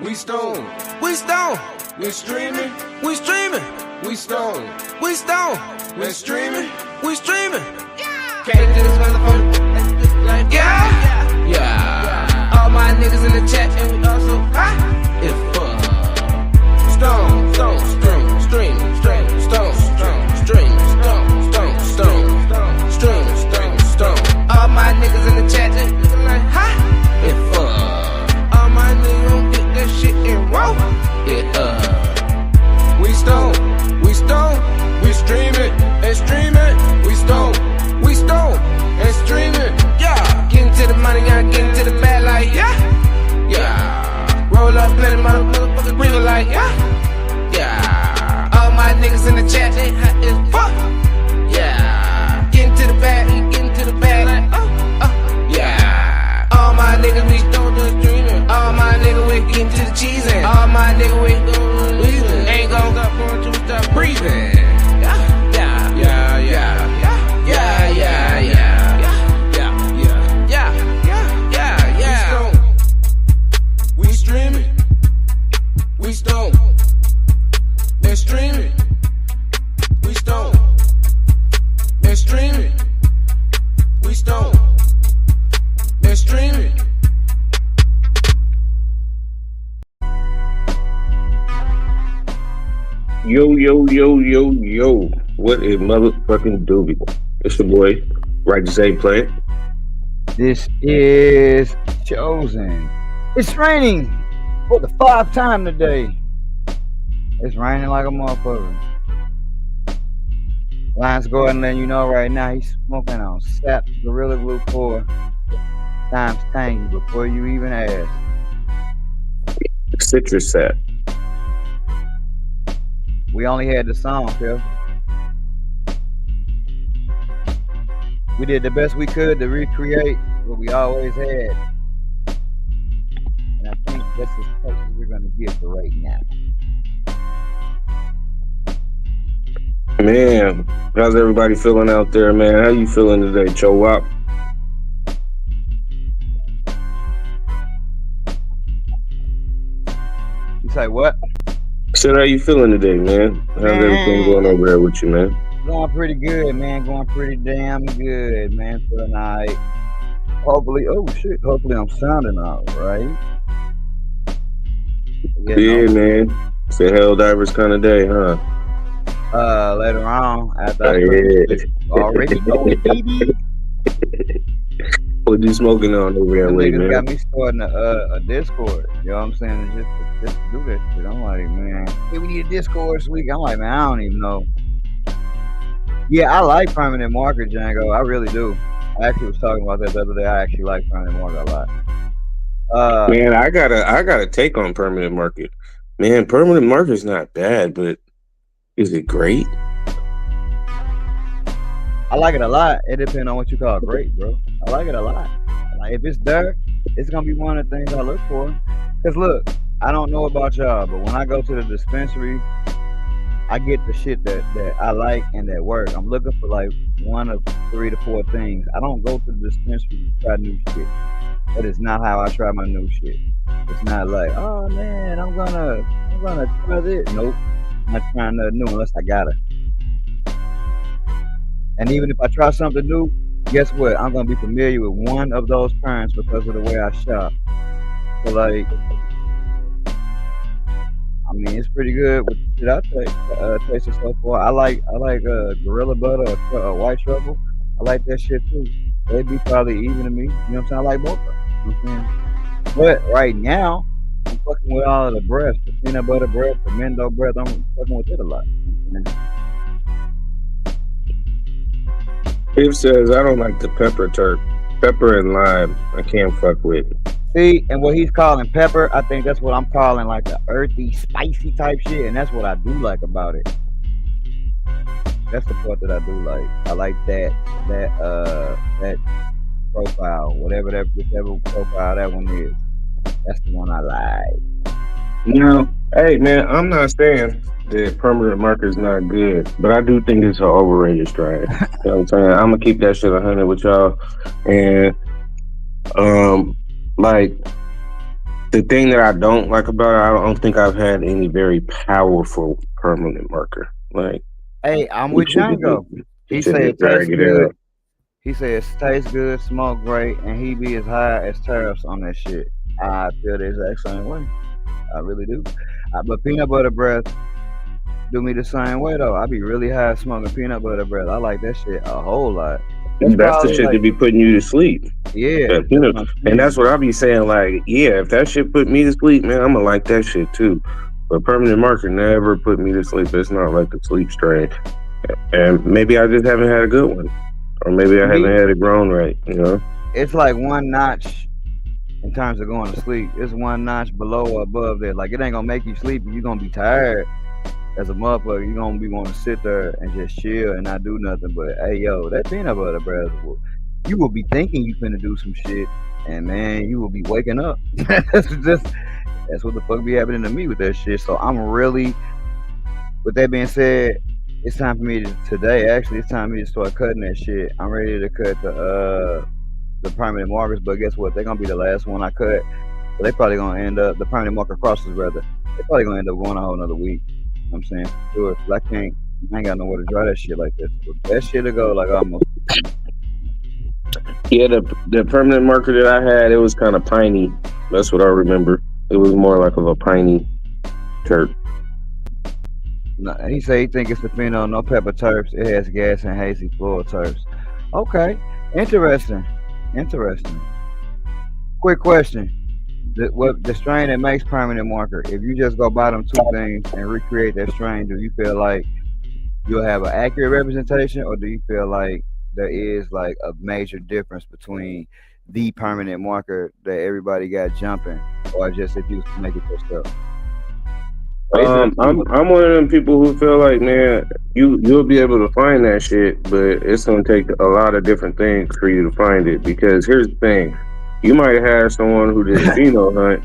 We stone. We stone. We streaming. We streaming. We stone. We stone. We streaming. We streaming. Came to this motherfucker like yeah. All my niggas in the chat and we also high. If stone, stone, stream, stream, stream, stone, stone, stream, stone, stone, stone, stream, stone, stone. All my niggas in the chat and looking like high. If all my niggas gon' get that shit and roll. We stone, we stone, we streaming and streaming. We stone and streaming. Yeah, getting to the money, gotta get into the bag like yeah. Roll up, plenty motherfuckers breathing like yeah. All my niggas in the chat, they hot as fuck. Yeah, getting to the bag, getting to the bag like yeah. All my niggas we stone the streaming. All my niggas we getting to the cheese and all my niggas we ain't gon' stop breathing. We streaming. We stone. They're streaming. We stone. They're streaming. We stone. They're streaming. Yo. What is motherfucking doobie? It's your boy, Righteous A Plant. This is Chosen. It's raining for the 5th time today. It's raining like a motherfucker. Lance Gordon letting you know right now he's smoking on Sap Gorilla Glue 4 times tangy before you even ask. Citrus sap. We only had the song, Phil. We did the best we could to recreate what we always had. And I think that's as close as we're going to get for right now. Man, how's everybody feeling out there, man? How you feeling today, Cho Wop? You say what? Said, how you feeling today, man? How's everything going over there with you, man? Going pretty good, man. Going pretty damn good, man. Feeling alright. Hopefully I'm sounding all right. Yeah, man. It's a Helldivers kind of day, huh? Later on, after I already know it, baby. What you smoking on over there, lady, man? Got me starting a Discord. You know what I'm saying? Just to do that shit. I'm like, man, hey, we need a Discord this week. I'm like, man, I don't even know. Yeah, I like Permanent Marker, Django. I really do. I actually was talking about that the other day. I actually like Permanent Marker a lot. Man, I got a take on Permanent Market. Man, Permanent Market's not bad, but is it great? I like it a lot. It depends on what you call great, bro. I like it a lot. Like, if it's there, it's gonna be one of the things I look for. Cause look, I don't know about y'all, but when I go to the dispensary, I get the shit that I like and that work. I'm looking for like one of 3 to 4 things. I don't go to the dispensary to try new shit. That is not how I try my new shit. It's not like, oh man, I'm gonna try this. Nope, I'm not trying nothing new unless I gotta. And even if I try something new, guess what? I'm gonna be familiar with one of those parents because of the way I shop. So like, I mean, it's pretty good with the shit I tasted so far. I like Gorilla Butter or White Truffle. I like that shit too. They'd be probably even to me. You know what I'm saying? I like both of them. You know what I'm saying? But right now, I'm fucking with all of the breath, the peanut butter breath, the Mendo breath. I'm fucking with it a lot. You know what I'm saying? Steve says, I don't like the pepper and lime. I can't fuck with. See, and what he's calling pepper, I think that's what I'm calling like the earthy, spicy type shit, and that's what I do like about it. That's the part that I do like. I like that profile, whichever profile that one is. That's the one I like. Now, hey man, I'm not saying that Permanent Marker is not good, but I do think it's an overrated strain. You know what I'm saying? I'm gonna keep that shit 100 with y'all, and like The thing that I don't like about it, I don't think I've had any very powerful permanent marker. Like Hey, I'm you with should Django. He should said just it tastes drag it good. out. He said it tastes good, smoke great, and he be as high as tariffs on that shit. I feel the exact same way. I really do. But peanut butter breath do me the same way though. I be really high smoking peanut butter breath. I like that shit a whole lot. That's That's the probably shit to like, be putting you to sleep. yeah, Yeah, that's what I'm and saying. that's what I be saying. Like, yeah, if that shit put me to sleep, man, I'm gonna like that shit too. But permanent marker never put me to sleep. It's not like the sleep strain. And maybe I just haven't had a good one, or maybe To I haven't me, had it grown right. You know. it's like one notch in terms of going to sleep. It's one notch below or above that. Like it ain't gonna make you sleepy. You're gonna be tired as a motherfucker. You're gonna be wanting to sit there and just chill and not do nothing. But hey, yo, that peanut butter bread, you will be thinking you finna do some shit, and man, you will be waking up. That's what the fuck be happening to me with that shit. So I'm really, with that being said, it's time for me to today. Actually, it's time for me to start cutting that shit. I'm ready to cut the permanent markers, but guess what? They're gonna be the last one I cut. So they probably gonna end up the permanent marker crosses rather. They probably gonna end up going a whole another week. You know what I'm saying? Sure, 'cause I ain't got nowhere to dry that shit like this. So that shit'll go like almost. Yeah, the permanent marker that I had, it was kind of piney. That's what I remember. It was more like of a piney terp. No, he say he think it's the pheno, no pepper terps. It has gas and hazy floral terps. Okay, interesting, interesting. Quick question: the strain that makes permanent marker? If you just go buy them two things and recreate that strain, do you feel like you'll have an accurate representation, or do you feel like there is like a major difference between the permanent marker that everybody got jumping, or just if you was to make it yourself? Or is it a similar? I'm one of them people who feel like, man, you'll be able to find that shit, but it's gonna take a lot of different things for you to find it. Because here's the thing, you might have someone who did a pheno hunt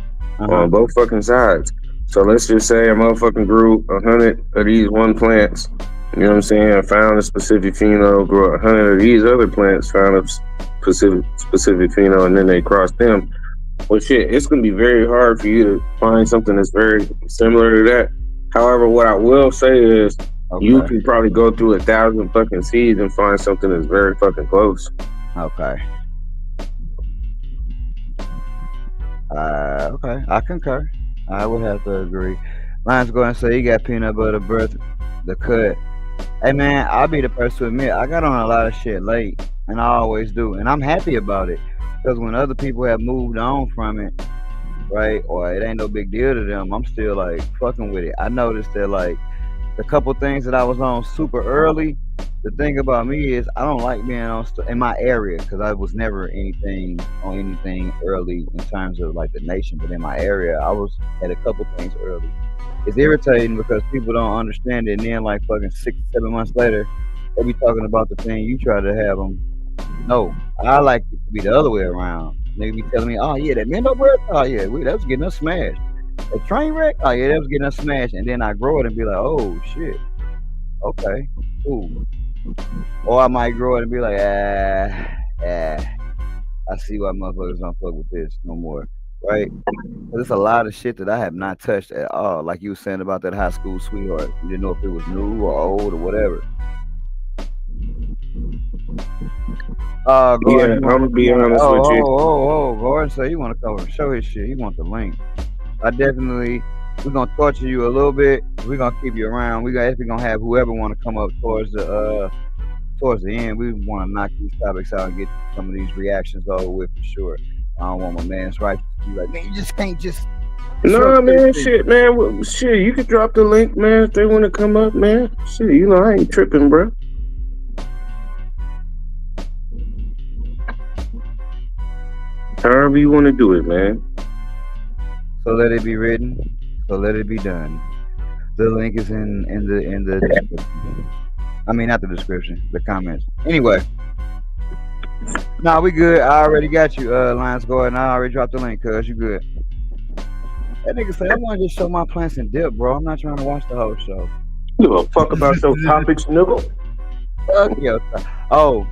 on both fucking sides. So let's just say a motherfucking grew 100 of these one plants. You know what I'm saying? Found a specific pheno, grew 100 of these other plants, found a specific pheno, and then they crossed them. Well, shit, it's gonna be very hard for you to find something that's very similar to that. However, what I will say is, you Okay. can probably go through 1,000 fucking seeds and find something that's very fucking close. Okay. Okay. I concur. I would have to agree. Lions go and say he got peanut butter breath, the cut. Hey man, I'll be the first to admit I got on a lot of shit late, and I always do, and I'm happy about it because when other people have moved on from it, right, or it ain't no big deal to them, I'm still like fucking with it. I noticed that like the couple things that I was on super early. The thing about me is I don't like being on in my area because I was never anything on anything early in terms of like the nation, but in my area I was at a couple things early. It's irritating because people don't understand it, and then like fucking 6 7 months later, they be talking about the thing you try to have them. No, I like it to be the other way around. They be telling me, "Oh yeah, that Mendo bread, oh yeah, that was getting us smashed." A train wreck, oh yeah, that was getting us smashed, and then I grow it and be like, "Oh shit, okay, cool." Or I might grow it and be like, I see why motherfuckers don't fuck with this no more, right? There's a lot of shit that I have not touched at all. Like you were saying about that high school sweetheart. You didn't know if it was new or old or whatever. Yeah, Gordon, I'm gonna be honest with you. Gordon said he want to cover, show his shit. He want the link. I definitely, we're gonna torture you a little bit. We're gonna keep you around. We're gonna have whoever want to come up towards the end. We want to knock these topics out and get some of these reactions over with for sure. I don't want my man's right to be like, man, you just can't just. No, man, shit, man. Shit, you could drop the link, man, if they want to come up, man. Shit, you know, I ain't tripping, bro. However you want to do it, man. So let it be written. So let it be done. The link is in the description. I mean, not the description, the comments. Anyway. Nah, we good. I already got you, Lions Gordon. I already dropped the link, cuz you good. That nigga said, I want to just show my plants and dip, bro. I'm not trying to watch the whole show. You give a fuck about your topics, nigga. Fuck yo. Oh,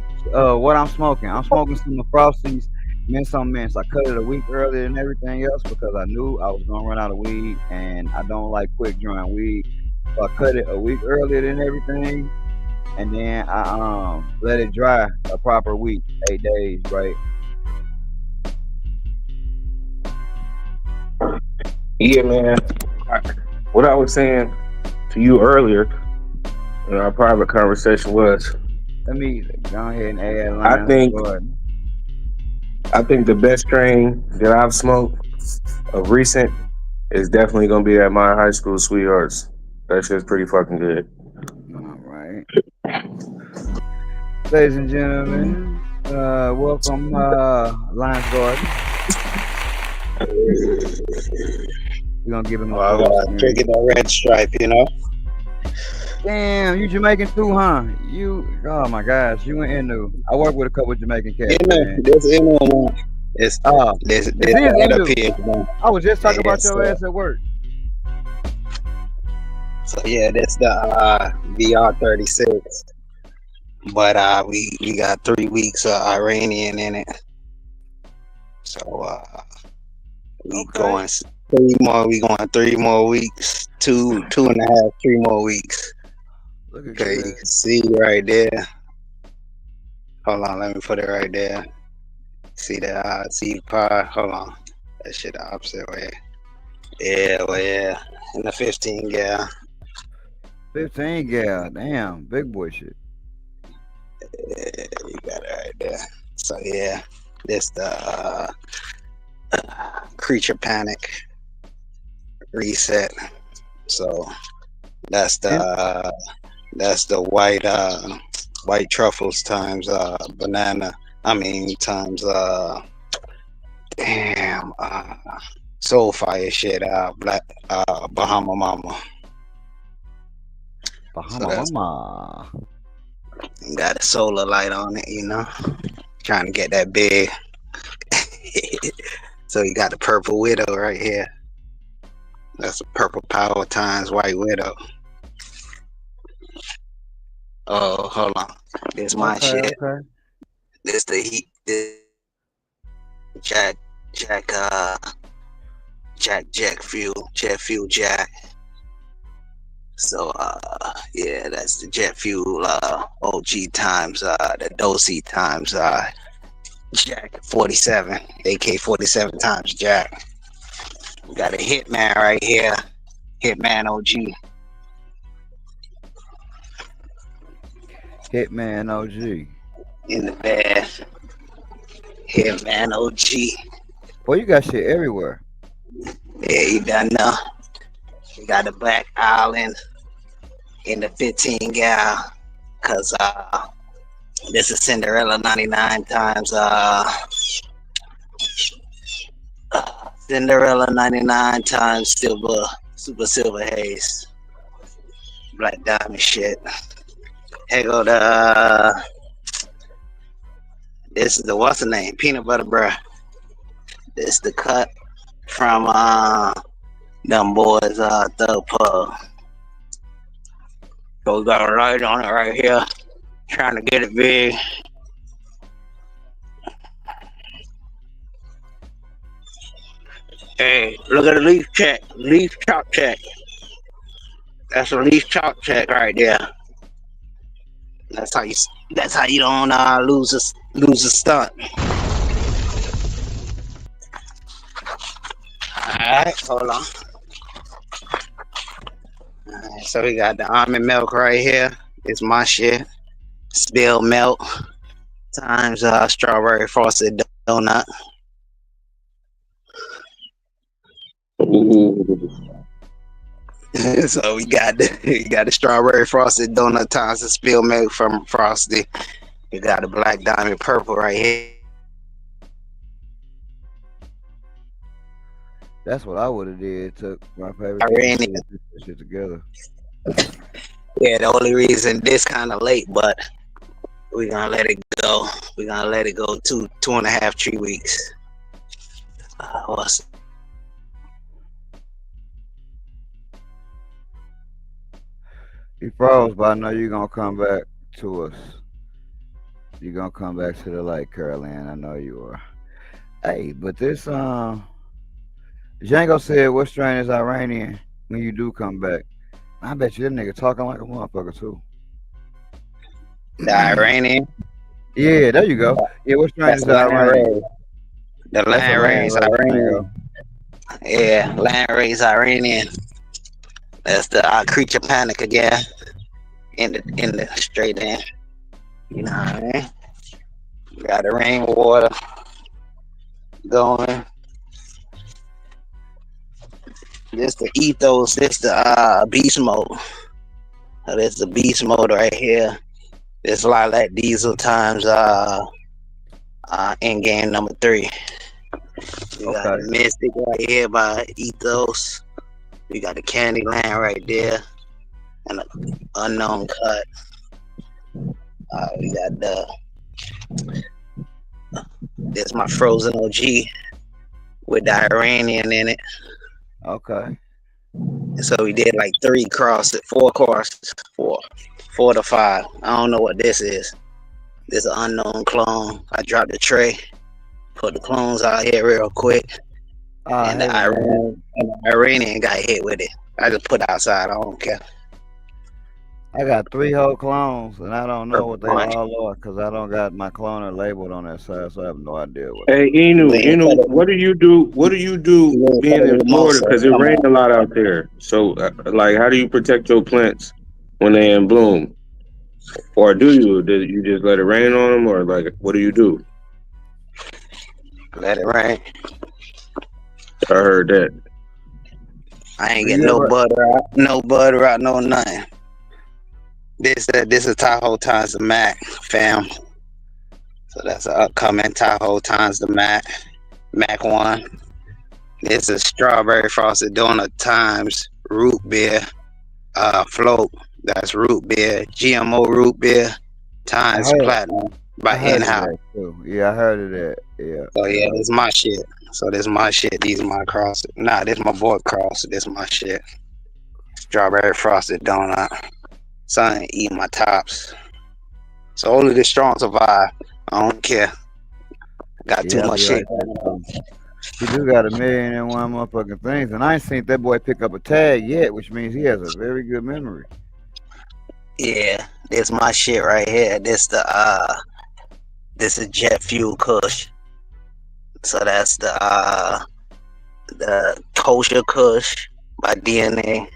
what I'm smoking. I'm smoking some of Frosty's mint some mints. I cut it a week earlier than everything else because I knew I was gonna run out of weed, and I don't like quick drying weed. So I cut it a week earlier than everything, and then I let it dry a proper week, 8 days, right? Yeah, man. What I was saying to you earlier in our private conversation was, Let me go ahead and add I lines. think Gordon. I think the best strain that I've smoked of recent is definitely gonna be at my high school sweethearts. That shit's pretty fucking good. All right, ladies and gentlemen, welcome, Lions Garden. We're gonna give him a full Drinking screen. the red stripe, you know. Damn, you Jamaican too, huh? Oh my gosh, you in Innu. I work with a couple of Jamaican cats, man. This man. It's Oh, this it this is right up Innu. here, man. I was just talking about Yes, your sir. ass at work. So yeah, that's the VR36. But we got 3 weeks Iranian in it. So we Okay. going 3 more. We going 3 more weeks. Two and a half, 3 more weeks. Look at Okay, you, you man. can see right there. Hold on, let me put it right there. See that? See pie. Hold on. That shit the opposite way. Yeah, well, yeah. In the 15 gal. 15 gal. Damn, big boy shit. Yeah, you got it right there. So yeah, this the creature panic reset. So that's the white truffles times banana. I mean times damn soul fire shit black Bahama Mama. So Bahama that's Mama. got a solar light on it, you know. Trying to get that big. So you got the purple widow right here. That's a purple power times white widow. Oh, hold on. This my Okay, shit. okay. This the heat. This Jack fuel. Jet fuel Jack. So yeah, that's the jet fuel OG times the Dosey times Jack 47, AK 47 times Jack. We got a Hitman right here. Hitman OG. Hitman OG. In the bed. Hitman OG. Boy, you got shit everywhere. Yeah, you done know. We got the Black Island in the 15 gal. Cause this is Cinderella 99 times Cinderella 99 times silver, super silver haze. Black diamond shit. Here go the this is the what's the name? Peanut butter bruh. This the cut from them boys Thug Pub. So we got a light on it right here. Trying to get it big. Hey, look at the leaf check. Leaf chalk check. That's a leaf chalk check right there. That's how you don't lose a stunt. Alright, hold on. Alright, so we got the almond milk right here. It's my shit. Spilled milk times strawberry frosted donut. So we got the strawberry frosted donut times the spilled milk from Frosty. We got the black diamond purple right here. That's what I would have did. Took my favorite Iranian. thing and put this shit together. Yeah, the only reason this kind of late, but we're gonna let it go. We're gonna let it go 2.5, 3 weeks. What's He froze, but I know you're gonna come back to us. You're gonna come back to the light, Caroline. I know you are. Hey, but this Django said, "What strain is Iranian when you do come back?" I bet you that nigga talking like a motherfucker too. The Iranian, Yeah, there you go. Yeah, what strain that's is the Land Iranian? Raise. The That's a Land land Raise race, Iranian. Django. Yeah, Land Raise Iranian. That's the creature panic again. In the straight in. You know what I mean? Got the rainwater going. This the ethos. This the beast mode. This the beast mode right here. This Lilac Diesel times in game number 3. We got Okay. the Mystic right here by Ethos. We got the Candyland right there, and the Unknown Cut. We got this my Frozen OG with the Iranian in it. Okay. And so we did like 4 crosses, 4 to 5. I don't know what this is. This is an unknown clone. I dropped the tray, put the clones out here real quick, and Hey man, the Iranian got hit with it. I just put it outside. I don't care. I got 3 whole clones, and I don't know what they Right. all are because I don't got my cloner labeled on that side, so I have no idea what. Hey, Inu, what do you do? What do you do being in Florida? Because it rained a lot out there. So, like, how do you protect your plants when they're in bloom? Or do you just let it rain on them, or like, what do you do? Let it rain. I heard that. I ain't getting no butter out, no nothing. This is Tahoe times the Mac, fam. So that's an upcoming Tahoe times the Mac 1. This is strawberry frosted donut times root beer float. That's root beer, GMO root beer times platinum by in-house. Yeah, I heard of that. Yeah. So yeah, this is my shit. These are my crosses. Nah, this my boy cross. This my shit. Strawberry frosted donut. Son, eat my tops. So only the strong survive. I don't care. Got too much shit. He do got 1,000,001 motherfucking things, and I ain't seen that boy pick up a tag yet, which means he has a very good memory. Yeah, this my shit right here. This is Jet Fuel Kush. So that's the kosher Kush by DNA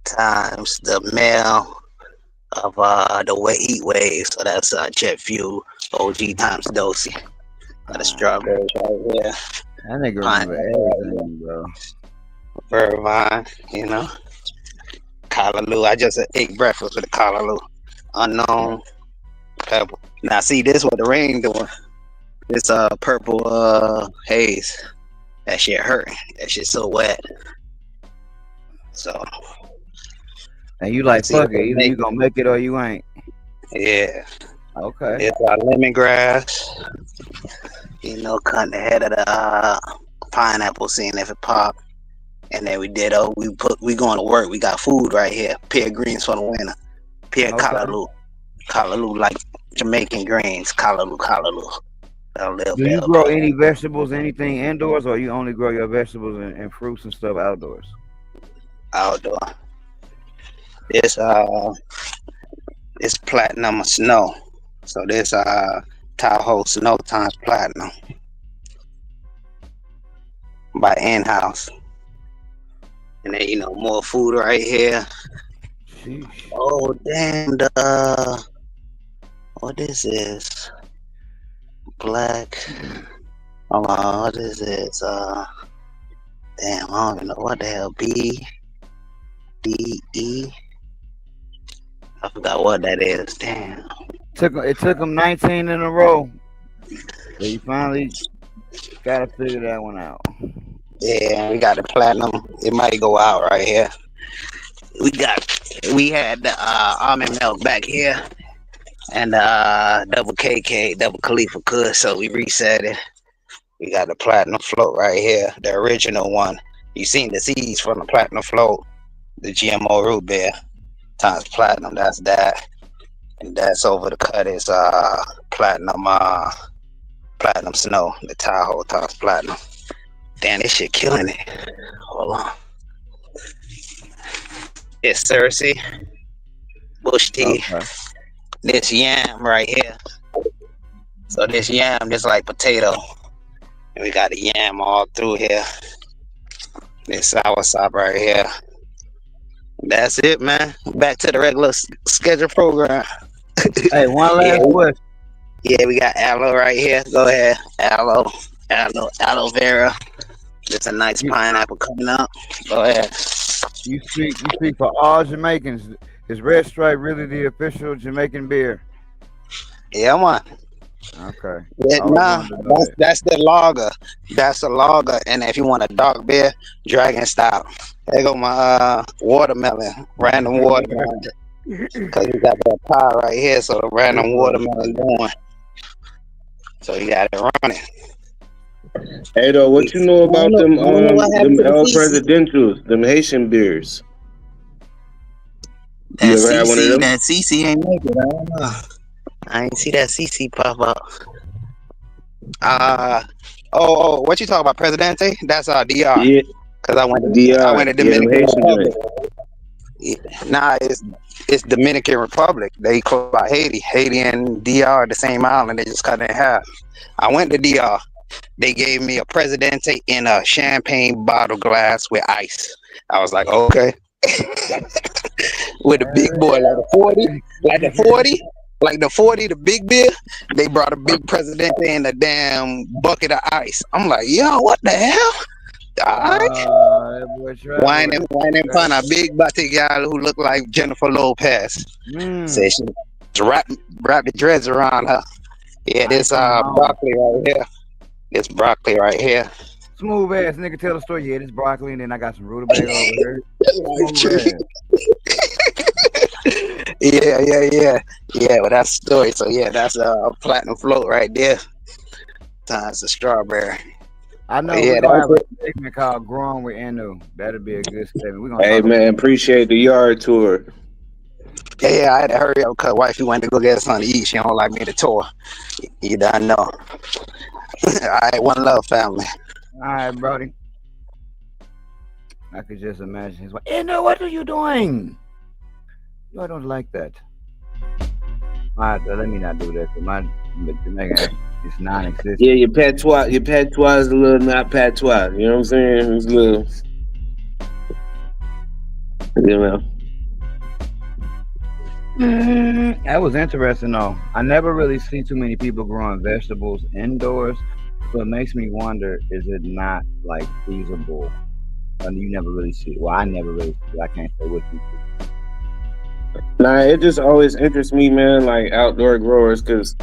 times the male of the Heat Wave. So that's Jet Fuel OG times Dosey. Got the strawberries right here. That nigga remember everything, bro. Irvine, you know. Callaloo. I just ate breakfast with a Callaloo. Unknown pebble. Now see this what the rain doing. This purple haze. That shit hurt. That shit so wet. So and you like fuck it, either you gonna make it or you ain't. Yeah. Okay. It's lemongrass. You know, cutting the head of the pineapple, seeing if it pop. And then we did we going to work. We got food right here. Pear greens for the winter. Pear callaloo. Callaloo like Jamaican greens. Callaloo. Do you grow any vegetables, anything indoors, or you only grow your vegetables and fruits and stuff outdoors? Outdoor. It's platinum snow. So this Tahoe snow times platinum by in-house. And then more food right here. Sheesh. Oh damn, what this is? Black. Hold on, what is this? Damn, I don't even know what the hell. BDE. I forgot what that is. Damn. It took him 19 in a row. So you finally gotta figure that one out. Yeah, we got the platinum. It might go out right here. We had the almond milk back here, and double KK, double Khalifa Kush. So we reset it. We got the platinum float right here, the original one. You seen the seeds from the platinum float, the GMO root beer times platinum. That's that, and that's over the cut is platinum Platinum Snow, the Tahoe Tops Platinum. Damn, this shit killing it. Hold on. It's Cersei, Bush Tea, Okay. this yam right here. So this yam just like potato. And we got the yam all through here. This soursop right here. That's it, man. Back to the regular schedule program. Hey, one last Yeah. question. Yeah, we got aloe right here. Go ahead. Aloe vera. Just a nice pineapple coming up. Go ahead. You speak for all Jamaicans. Is Red Stripe really the official Jamaican beer? Yeah, man. Okay. Yeah, I was nah, wondering about that. that's the lager. That's the lager. And if you want a dark beer, Dragon Style. There go my watermelon, random watermelon. Because you got that pie right here, so the random watermelon going. So you got it running. Hey, though, what you know about them I don't know what happened them to the El CC. Presidentials, them Haitian beers? You That ever had one of CC, them? that CC ain't make it. I don't know. I ain't see that CC pop up. What you talking about, Presidente? That's DR. Yeah, Cause I went to DR. Yeah, them Dominican Haitian Republic. joints. Nah, it's Dominican Republic. They close by Haiti. Haiti and DR are the same island. They just cut it in half. I went to DR. They gave me a Presidente in a champagne bottle glass with ice. I was like, okay. With a big boy, like the 40, the big beer. They brought a big Presidente in a damn bucket of ice. I'm like, yo, what the hell? All right. That boy Trevor. Wine and fun, a big Batigala who looked like Jennifer Lopez. Said she wrap the dreads around her. Yeah, this broccoli right here. This broccoli right here. Smooth ass nigga tell the story. Yeah, this broccoli, and then I got some rutabaga over here. Smooth ass. Yeah. Well, that's the story. So yeah, that's a platinum float right there. Times the strawberry. I know Yeah, we're gonna have that's a segment called "Growing with Enu." That'll be a good segment. We're gonna Hey, talk man, appreciate the yard tour. Yeah, I had to hurry up because wifey went to go get something to eat. She don't like me to tour. You done know. All right, one love, family. All right, Brody. I could just imagine his wife. Enu, what are you doing? No, I don't like that. All right, let me not do that. Cause my Jamaican is non-existent. Yeah, your patois is a little not patois. You know what I'm saying? It's a little, you know. That was interesting, though. I never really see too many people growing vegetables indoors, so it makes me wonder: is it not like feasible? And you never really see. Well, I never really see. I can't say what you see. Nah, it just always interests me, man, like outdoor growers, because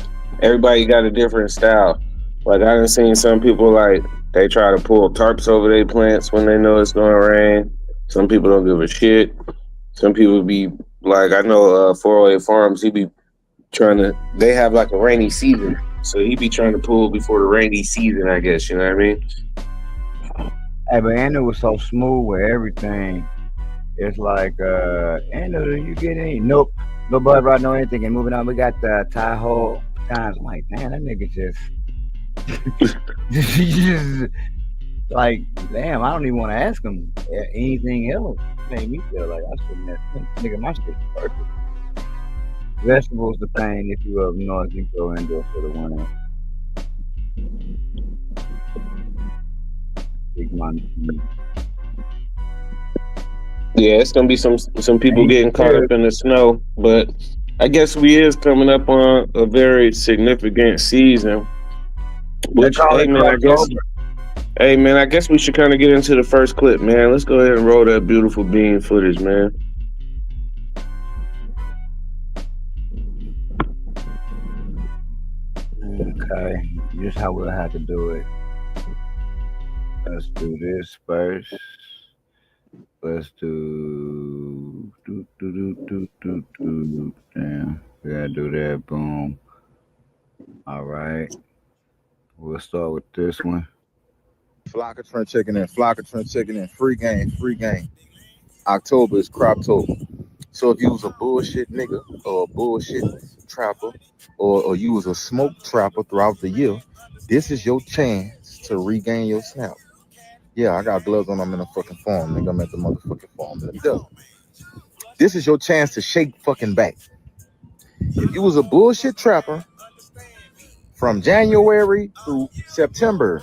everybody got a different style. Like, I done seen some people, like, they try to pull tarps over their plants when they know it's going to rain. Some people don't give a shit. Some people be, like, I know 408 Farms, he be trying to, they have, like, a rainy season. So he be trying to pull before the rainy season, I guess, you know what I mean? Hey, but Andrew was so smooth with everything. It's like, Andrew, do you get any? Nope. No blood right, no anything. And moving on, we got the Tahoe Times. I'm like, man, that nigga just like, damn, I don't even want to ask him anything else. Made me feel like I shouldn't have. Nigga, my shit's perfect. Vegetables, the thing, if you up north, you go into it for the one. Big money. Yeah, it's gonna be some people getting caught up in the snow, but I guess we is coming up on a very significant season. Which, hey man, I guess we should kind of get into the first clip, man. Let's go ahead and roll that beautiful bean footage, man. Okay, just how we'll have to do it. Let's do this first. Let's do. Damn, we gotta do that. Boom. All right. We'll start with this one. Flocka Trent checking in. Flocka Trent checking in. Free game. Free game. October is Croptober. So if you was a bullshit nigga or a bullshit trapper or you was a smoke trapper throughout the year, This is your chance to regain your snap. Yeah, I got gloves on. I'm in a fucking farm, nigga. I'm at the motherfucking farm. Let me go. This is your chance to shake fucking back. If you was a bullshit trapper from January through September,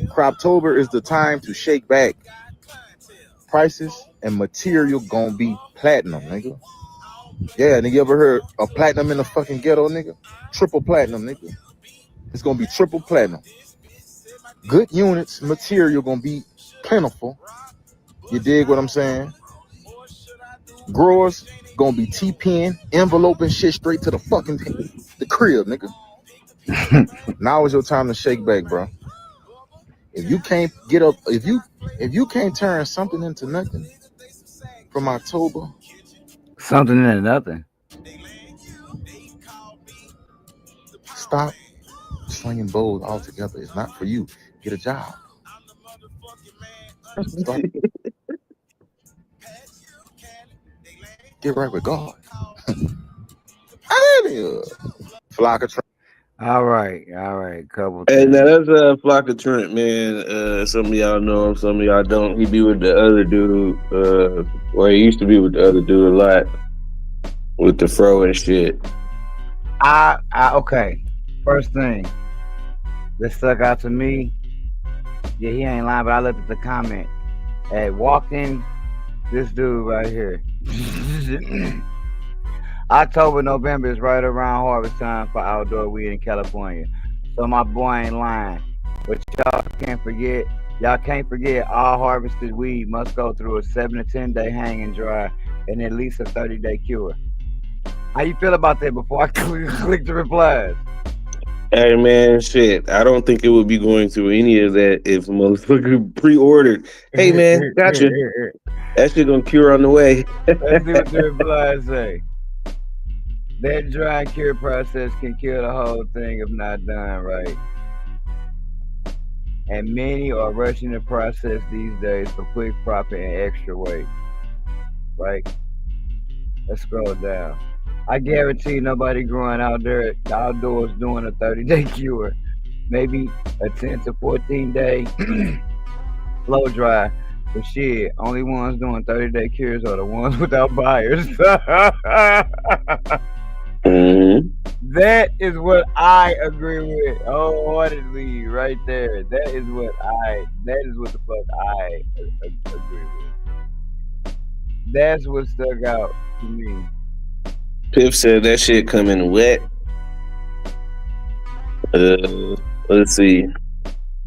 Croptober is the time to shake back. Prices and material gonna be platinum, nigga. Yeah, nigga, you ever heard of platinum in the fucking ghetto, nigga? Triple platinum, nigga. It's gonna be triple platinum. Good units, material gonna be plentiful. You dig what I'm saying? Growers gonna be T-pen, enveloping shit straight to the fucking the crib, nigga. Now is your time to shake back, bro. If you can't get up, if you can't turn something into nothing from October, Something into nothing. stop slinging bowls altogether. It's not for you. Get a job. Stop. Get right with God. Flocka. All right. Couple Hey, things. now that's Flocka Trent, man. Some of y'all know him, some of y'all don't. He be with the other dude. Well, he used to be with the other dude a lot, with the fro and shit. Okay. First thing that stuck out to me. Yeah, he ain't lying, but I looked at the comment. Hey, walked in this dude right here. October, November is right around harvest time for outdoor weed in California. So my boy ain't lying. But y'all can't forget all harvested weed must go through a 7 to 10 day hang and dry and at least a 30-day cure. How you feel about that before I click the replies? Hey, man, shit. I don't think it would be going through any of that if a motherfucker pre-ordered. Hey, man, gotcha. That shit gonna cure on the way. Let's see what the replies say. That dry cure process can kill the whole thing if not done right. And many are rushing the process these days for quick profit and extra weight. Right? Let's scroll down. I guarantee nobody growing out there outdoors doing a 30-day cure. Maybe a 10 to 14 day slow dry. But shit, only ones doing 30-day cures are the ones without buyers. That is what I agree with wholeheartedly right there. That is what the fuck I agree with. That's what stuck out to me. Piff said that shit coming wet. Let's see.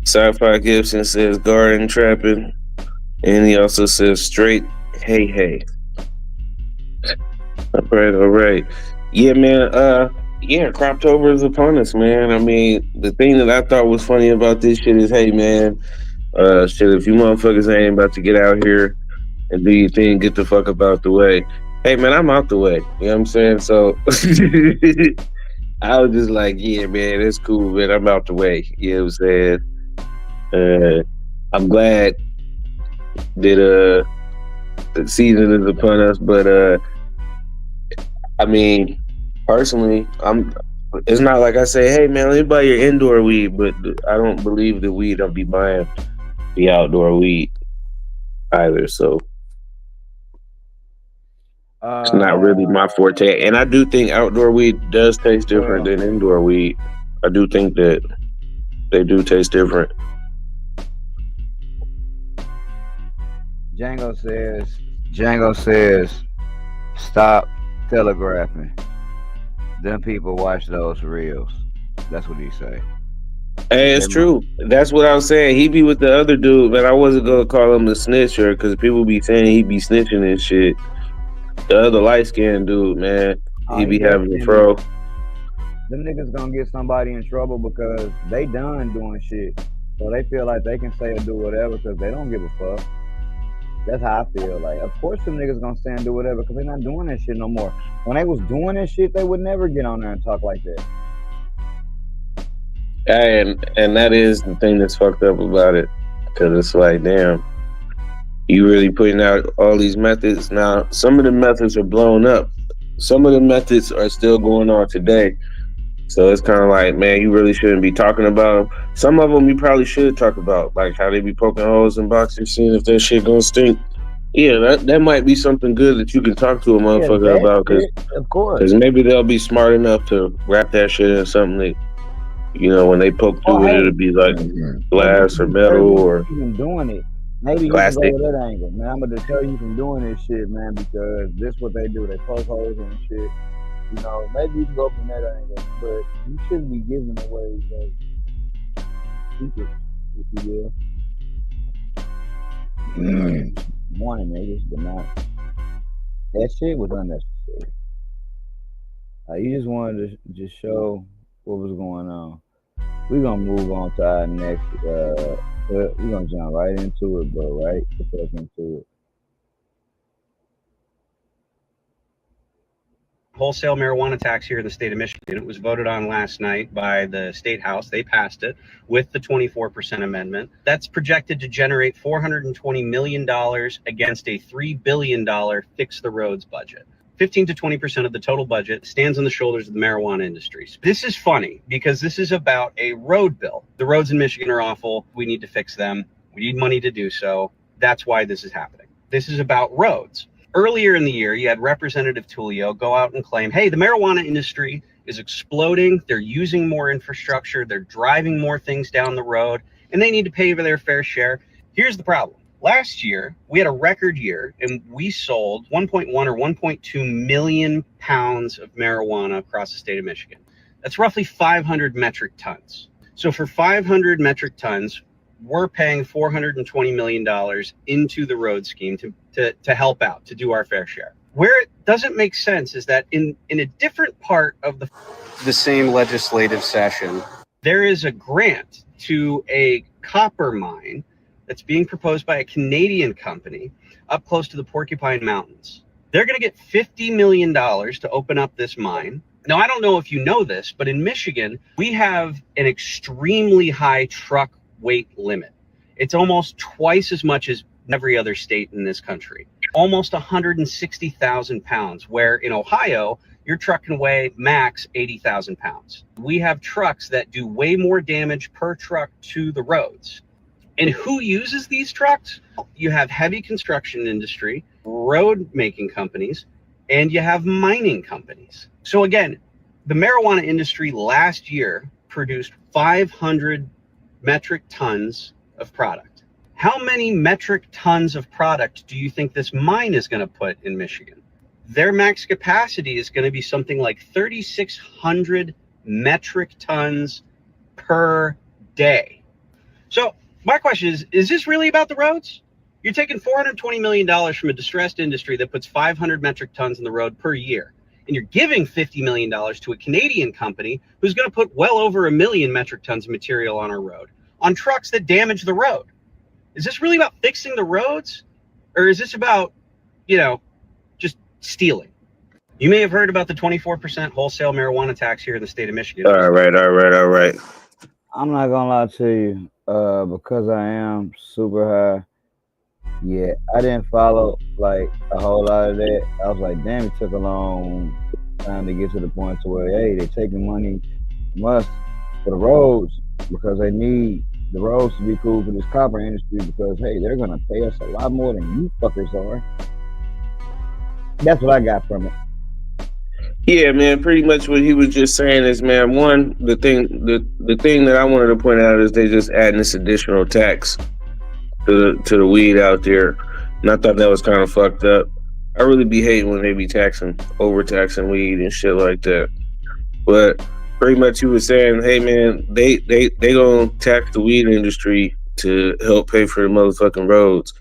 Sci-Fi Gibson says garden trapping. And he also says straight hey. All right. Yeah, man. Croptober is upon us, man. I mean, the thing that I thought was funny about this shit is, hey, man, if you motherfuckers ain't about to get out here and do your thing, get the fuck up out the way. Hey, man, I'm out the way. You know what I'm saying? So I was just like, yeah, man, it's cool, man. I'm out the way. You know what I'm saying? I'm glad that the season is upon us, but I mean, personally, it's not like I say, hey man, let me buy your indoor weed, but I don't believe the weed I'll be buying the outdoor weed either, so it's not really my forte. And I do think outdoor weed does taste different than indoor weed. I do think that they do taste different. Django says, stop telegraphing. Them people watch those reels. That's what he say. Hey, it's true. That's what I was saying. He be with the other dude, but I wasn't gonna call him the snitcher because people be saying he be snitching and shit. The other light skinned dude, man, he be having the fro. Them niggas gonna get somebody in trouble because they done doing shit. So they feel like they can say or do whatever because they don't give a fuck. That's how I feel. Like, of course them niggas gonna say and do whatever because they're not doing that shit no more. When they was doing that shit, they would never get on there and talk like that. And that is the thing that's fucked up about it, because it's like, damn, you really putting out all these methods. Now, some of the methods are blown up. Some of the methods are still going on today. So it's kind of like, man, you really shouldn't be talking about them. Some of them you probably should talk about, like how they be poking holes in boxing, seeing if that shit gonna stink. Yeah, that might be something good that you can talk to a motherfucker about, of course. because maybe they'll be smart enough to wrap that shit in something that, you know, when they poke through it, it'll be like glass or metal or even doing it. Maybe plastic. you can go with that angle, man. I'm gonna deter you from doing this shit, man, because this what they do. They poke holes in shit. You know, maybe you can go from that angle, but you shouldn't be giving away like secrets, if you will. Warning niggas, but not. That shit was unnecessary. You just wanted to just show what was going on. We're gonna move on to our next. We're gonna jump right into it, bro. Right, the fuck into it. Wholesale marijuana tax here in the state of Michigan. It was voted on last night by the state house. They passed it with the 24% amendment. That's projected to generate $420 million against a $3 billion fix the roads budget. 15 to 20% of the total budget stands on the shoulders of the marijuana industry. This is funny because this is about a road bill. The roads in Michigan are awful. We need to fix them. We need money to do so. That's why this is happening. This is about roads. Earlier in the year, you had Representative Tullio go out and claim, hey, the marijuana industry is exploding. They're using more infrastructure. They're driving more things down the road, and they need to pay for their fair share. Here's the problem. Last year, we had a record year, and we sold 1.1 or 1.2 million pounds of marijuana across the state of Michigan. That's roughly 500 metric tons. So for 500 metric tons, we're paying $420 million into the road scheme to help out, to do our fair share. Where it doesn't make sense is that in a different part of the same legislative session, there is a grant to a copper mine that's being proposed by a Canadian company up close to the Porcupine Mountains. They're going to get $50 million to open up this mine. Now, I don't know if you know this, but in Michigan, we have an extremely high truck weight limit. It's almost twice as much as every other state in this country. Almost 160,000 pounds, where in Ohio, your truck can weigh max 80,000 pounds. We have trucks that do way more damage per truck to the roads. And who uses these trucks? You have heavy construction industry, road making companies, and you have mining companies. So again, the marijuana industry last year produced 500 metric tons of product. How many metric tons of product do you think this mine is going to put in Michigan? Their max capacity is going to be something like 3,600 metric tons per day. So my question is this really about the roads? You're taking $420 million from a distressed industry that puts 500 metric tons on the road per year, and you're giving $50 million to a Canadian company who's going to put well over 1 million metric tons of material on our road, on trucks that damage the road. Is this really about fixing the roads? Or is this about, just stealing? You may have heard about the 24% wholesale marijuana tax here in the state of Michigan. All right. I'm not gonna lie to you, because I am super high. Yeah, I didn't follow like a whole lot of that. I was like, damn, it took a long time to get to the point to where, hey, they're taking money from us for the roads because they need the roads to be cool for this copper industry because, hey, they're gonna pay us a lot more than you fuckers are. That's what I got from it. Yeah, man, pretty much what he was just saying is, man, one, the thing that I wanted to point out is they just adding this additional tax to the weed out there. And I thought that was kind of fucked up. I really be hating when they be overtaxing weed and shit like that. But pretty much he was saying, hey man, they gonna tax the weed industry to help pay for the motherfucking roads.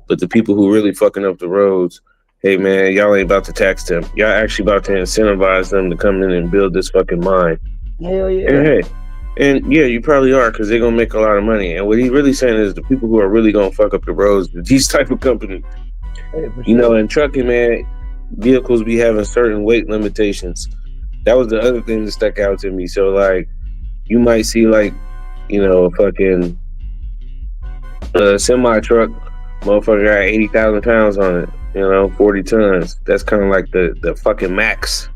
But the people who really fucking up the roads, hey man, y'all ain't about to tax them. Y'all actually about to incentivize them to come in and build this fucking mine. Hell yeah. And hey, and yeah, you probably are, because they're gonna make a lot of money. And what he's really saying is the people who are really gonna fuck up the roads, these type of companies. Hey, sure. In trucking, man, vehicles be having certain weight limitations. That was the other thing that stuck out to me. So like, you might see like, a fucking semi truck, motherfucker got 80,000 pounds on it. 40 tons. That's kind of like the fucking max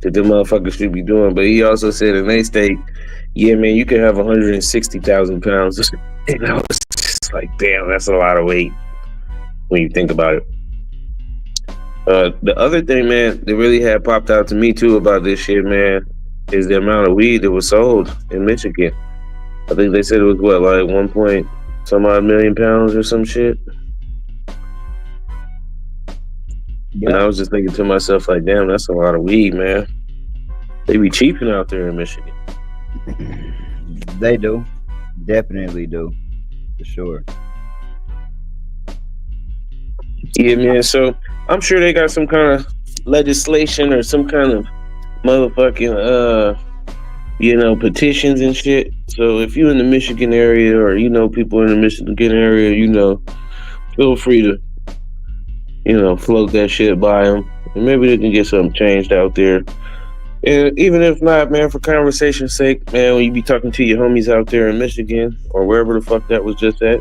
that the motherfuckers should be doing. But he also said in they state, yeah, man, you can have 160,000 pounds. And I was just like, damn, that's a lot of weight when you think about it. The other thing, man, that really had popped out to me too about this shit, man, is the amount of weed that was sold in Michigan. I think they said it was what, like 1.some odd million pounds or some shit. Yeah. And I was just thinking to myself, like, damn, that's a lot of weed, man. They be cheaping out there in Michigan. They do. Definitely do. For sure. Yeah, man. So I'm sure they got some kind of legislation or some kind of motherfucking petitions and shit. So if you're in the Michigan area or you know people in the Michigan area, feel free to float that shit by them, and maybe they can get something changed out there. And even if not, man, for conversation's sake, man, when you be talking to your homies out there in Michigan or wherever the fuck that was just at,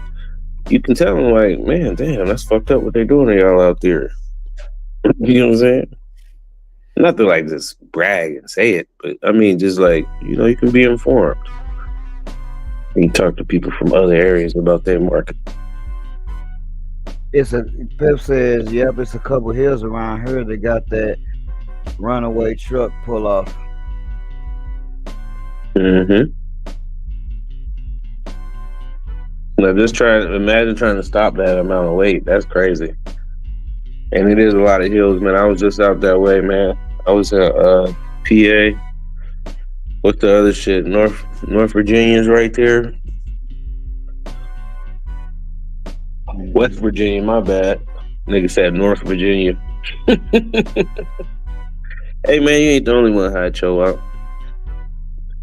you can tell them, like, man, damn, that's fucked up what they're doing to y'all out there. You know what I'm saying? Not to, like, just brag and say it, but, I mean, just, like, you can be informed. You can talk to people from other areas about their market. Pip says, yep, it's a couple hills around here that got that runaway truck pull off. Mm-hmm. Now just imagine trying to stop that amount of weight. That's crazy. And it is a lot of hills, man. I was just out that way, man. I was at PA. What's the other shit? North Virginia's right there. West Virginia, my bad. Nigga said North Virginia. Hey, man, you ain't the only one high show out.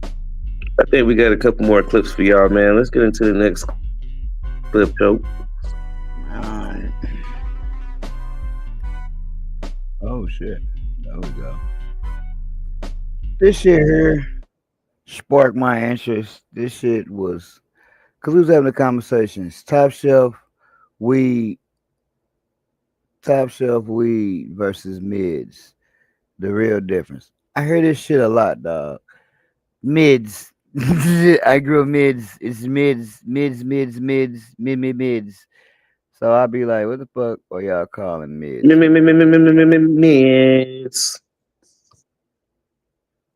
I think we got a couple more clips for y'all, man. Let's get into the next clip, Joe. Alright. Oh, shit. There we go. This shit here sparked my interest. This shit was... Because we was having a conversation. It's top shelf weed versus mids. The real difference. I hear this shit a lot, dog. Mids. I grew up mids. It's mids. So I'll be like, what the fuck are y'all calling mids? Mids.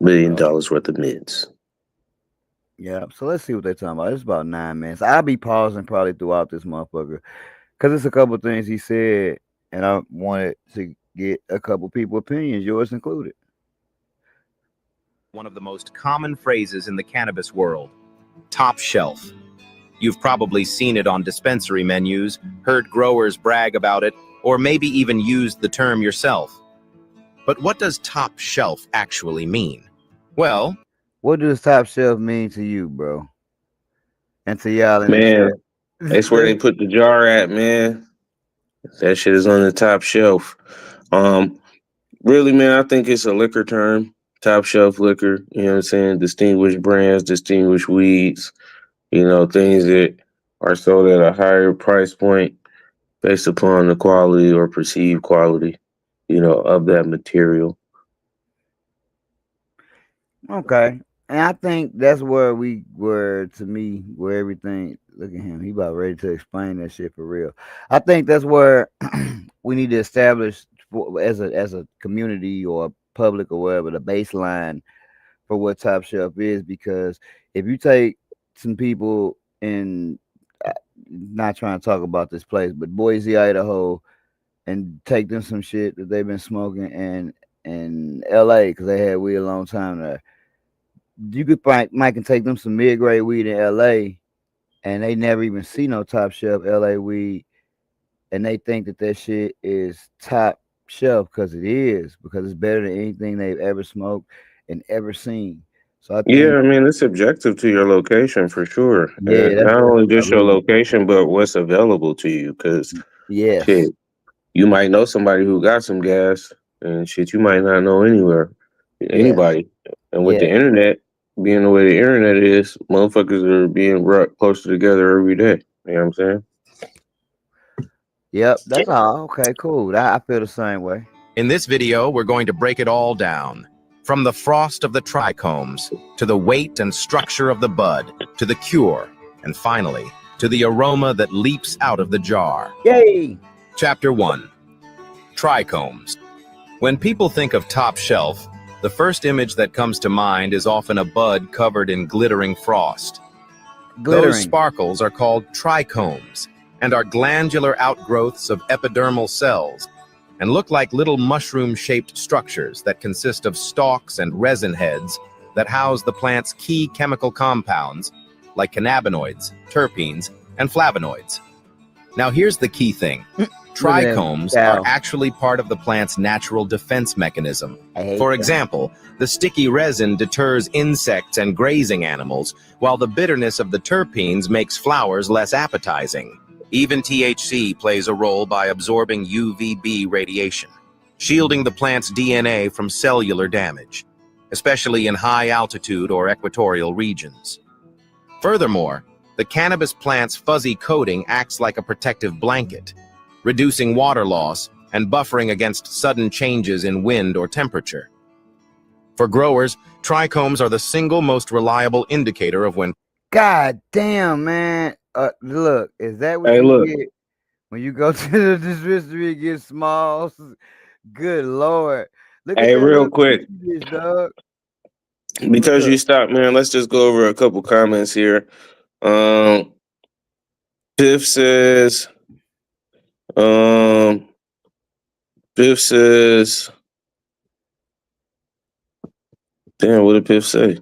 $1 million worth of mids. Yeah, so let's see what they're talking about. It's about 9 minutes. I'll be pausing probably throughout this motherfucker. Because it's a couple of things he said, and I wanted to get a couple people opinions, yours included. One of the most common phrases in the cannabis world, top shelf. You've probably seen it on dispensary menus, heard growers brag about it, or maybe even used the term yourself. But what does top shelf actually mean? Well, what does top shelf mean to you, bro? And to y'all in man, that's where they put the jar at, man. That shit is on the top shelf. Really, man, I think it's a liquor term. Top shelf liquor, you know what I'm saying? Distinguished brands, distinguished weeds, things that are sold at a higher price point based upon the quality or perceived quality, of that material. Okay. And I think that's where we were, to me, where everything, look at him, he about ready to explain that shit for real. I think that's where we need to establish as a community or public or whatever, the baseline for what top shelf is, because if you take some people in, not trying to talk about this place, but Boise, Idaho, and take them some shit that they've been smoking in LA because they had weed a long time there. You could might can take them some mid-grade weed in LA and they never even see no top shelf LA weed, and they think that shit is top shelf because it's better than anything they've ever smoked and ever seen. So I think, I mean, it's subjective to your location for sure. Yeah, and not only just your location, but what's available to you. Because shit, you might know somebody who got some gas, and shit, you might not know anybody. And with the internet being the way the internet is, motherfuckers are being brought closer together every day. You know what I'm saying? Yep, that's all. Okay, cool. I feel the same way. in this video, we're going to break it all down. From the frost of the trichomes, to the weight and structure of the bud, to the cure, and finally, to the aroma that leaps out of the jar. Yay! Chapter 1. Trichomes. When people think of top shelf, the first image that comes to mind is often a bud covered in glittering frost. Glittering. Those sparkles are called trichomes and are glandular outgrowths of epidermal cells and look like little mushroom-shaped structures that consist of stalks and resin heads that house the plant's key chemical compounds like cannabinoids, terpenes, and flavonoids. Now here's the key thing. Trichomes are actually part of the plant's natural defense mechanism. For example, the sticky resin deters insects and grazing animals, while the bitterness of the terpenes makes flowers less appetizing. Even THC plays a role by absorbing UVB radiation, shielding the plant's DNA from cellular damage, especially in high altitude or equatorial regions. Furthermore, the cannabis plant's fuzzy coating acts like a protective blanket, reducing water loss and buffering against sudden changes in wind or temperature. For growers, trichomes are the single most reliable indicator of when... God damn, man. Look, is that what Hey, you look. get when you go to the dispensary and get smalls? Good Lord. Look Hey, at that real little quick. bitch, dog. Because Look. you stopped, man, let's just go over a couple comments here. Biff says, damn, what did Piff say?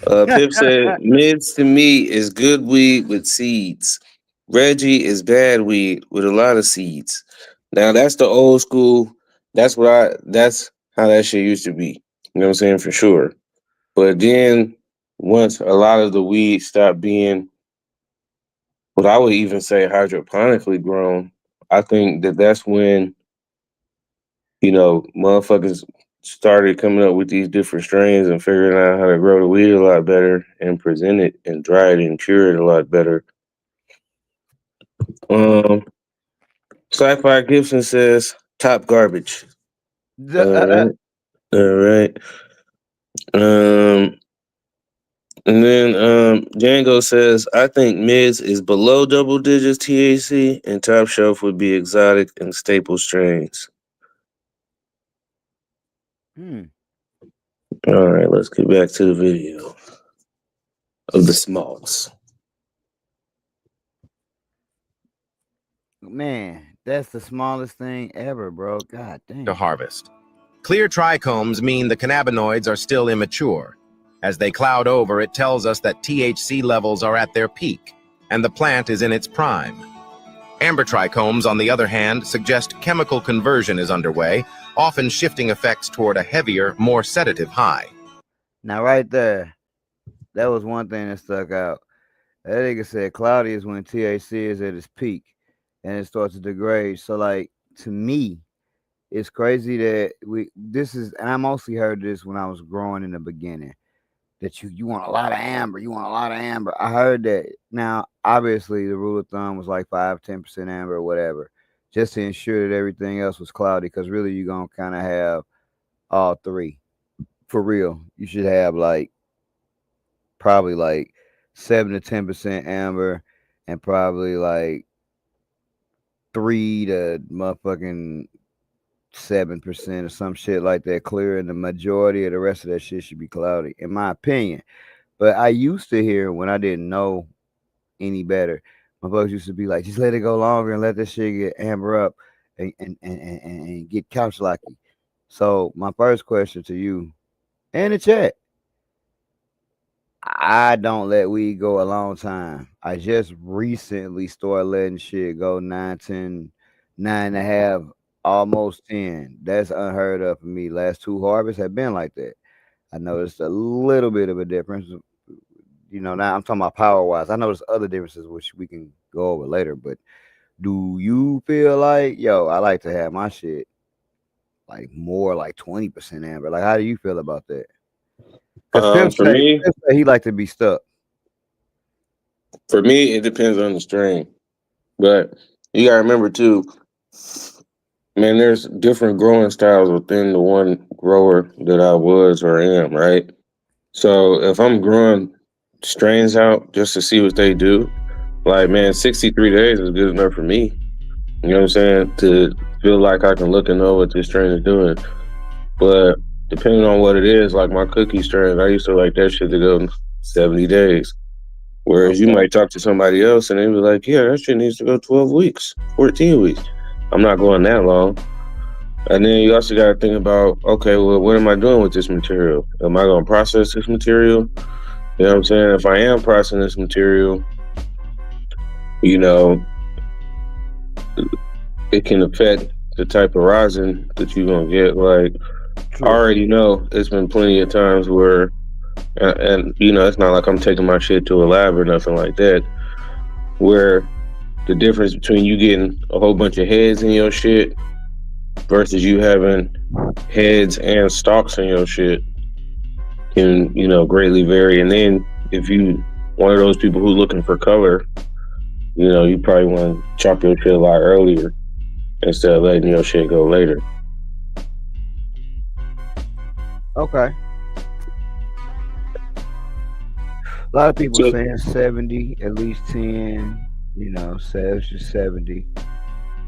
Piff said, mids to me is good weed with seeds. Reggie is bad weed with a lot of seeds. Now that's the old school. That's how that shit used to be. You know what I'm saying? For sure. But then once a lot of the weed stopped being what I would even say hydroponically grown, I think that's when, motherfuckers started coming up with these different strains and figuring out how to grow the weed a lot better and present it and dry it and cure it a lot better. Sci-Fi Gibson says top garbage. All right. And then Django says, I think mids is below double digits THC and top shelf would be exotic and staple strains. All right, let's get back to the video of the smalls. Man, that's the smallest thing ever, bro. God damn. To harvest. Clear trichomes mean the cannabinoids are still immature. As they cloud over, it tells us that THC levels are at their peak, and the plant is in its prime. Amber trichomes, on the other hand, suggest chemical conversion is underway, often shifting effects toward a heavier, more sedative high. Now, right there, that was one thing that stuck out. That nigga said cloudy is when THC is at its peak, and it starts to degrade. So, like, to me, it's crazy that and I mostly heard this when I was growing in the beginning, that you want a lot of amber, I heard that. Now, obviously, the rule of thumb was like 5-10% amber or whatever, just to ensure that everything else was cloudy, because really you're going to kind of have all three. For real, you should have probably 7 to 10% amber and probably 3 to motherfucking 7% or some shit like that clear, and the majority of the rest of that shit should be cloudy, in my opinion. But I used to hear, when I didn't know any better, my folks used to be like, just let it go longer and let this shit get amber up and get couch locky. So my first question to you and the chat, I don't let weed go a long time. I just recently started letting shit go 9, 10, 9.5, almost 10. That's unheard of for me. Last 2 harvests have been like that. I noticed a little bit of a difference. Now I'm talking about power wise. I know there's other differences which we can go over later, but do you feel like, I like to have my shit more 20% amber? How do you feel about that? Because For me, he like to be stuck. For me, it depends on the strain. But you gotta remember too, Man, there's different growing styles within the one grower that I was or am, right? So if I'm growing strains out just to see what they do, like man, 63 days is good enough for me. You know what I'm saying? To feel like I can look and know what this strain is doing. But depending on what it is, like my cookie strain, I used to like that shit to go 70 days. Whereas you might talk to somebody else and they be like, yeah, that shit needs to go 12 weeks, 14 weeks. I'm not going that long. And then you also got to think about, okay, well, what am I doing with this material? Am I going to process this material? You know what I'm saying? If I am processing this material, you know, it can affect the type of rosin that you're going to get. Like, I already know it's been plenty of times where, and you know, it's not like I'm taking my shit to a lab or nothing like that, where the difference between you getting a whole bunch of heads in your shit versus you having heads and stalks in your shit can, you know, greatly vary. And then if you one of those people who looking for color, you know, you probably want to chop your shit a lot earlier instead of letting your shit go later. Okay. A lot of people saying 70, at least 10, you know, Celsius 70.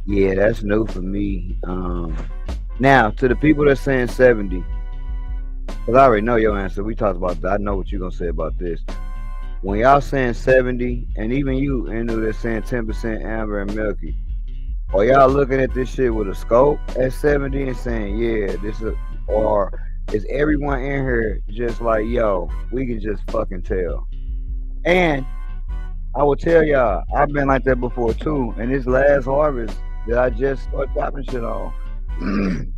Yeah, that's new for me. Now, to the people that's saying 70, because I already know your answer. We talked about that. I know what you're going to say about this. When y'all saying 70, and even you, Anu, that's saying 10% amber and milky, are y'all looking at this shit with a scope at 70 and saying, yeah, this is, or is everyone in here just like, yo, we can just fucking tell? And I will tell y'all, I've been like that before too. And this last harvest that I just started dropping shit on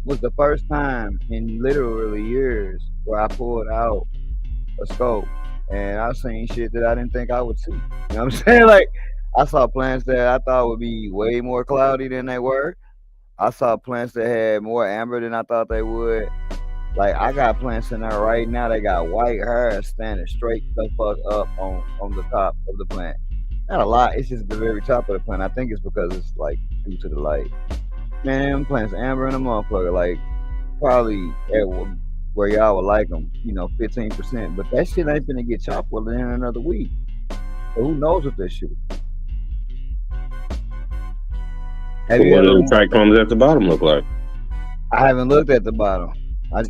was the first time in literally years where I pulled out a scope and I seen shit that I didn't think I would see. You know what I'm saying? Like, I saw plants that I thought would be way more cloudy than they were. I saw plants that had more amber than I thought they would. Like, I got plants in there right now that got white hair standing straight the fuck up on the top of the plant. Not a lot, it's just the very top of the plant. I think it's because it's like due to the light. Man, them plants amber in a motherfucker, like probably at where y'all would like them, you know, 15%. But that shit ain't gonna get chopped within another week. So who knows what that shit is? What do the trichomes at the bottom look like? I haven't looked at the bottom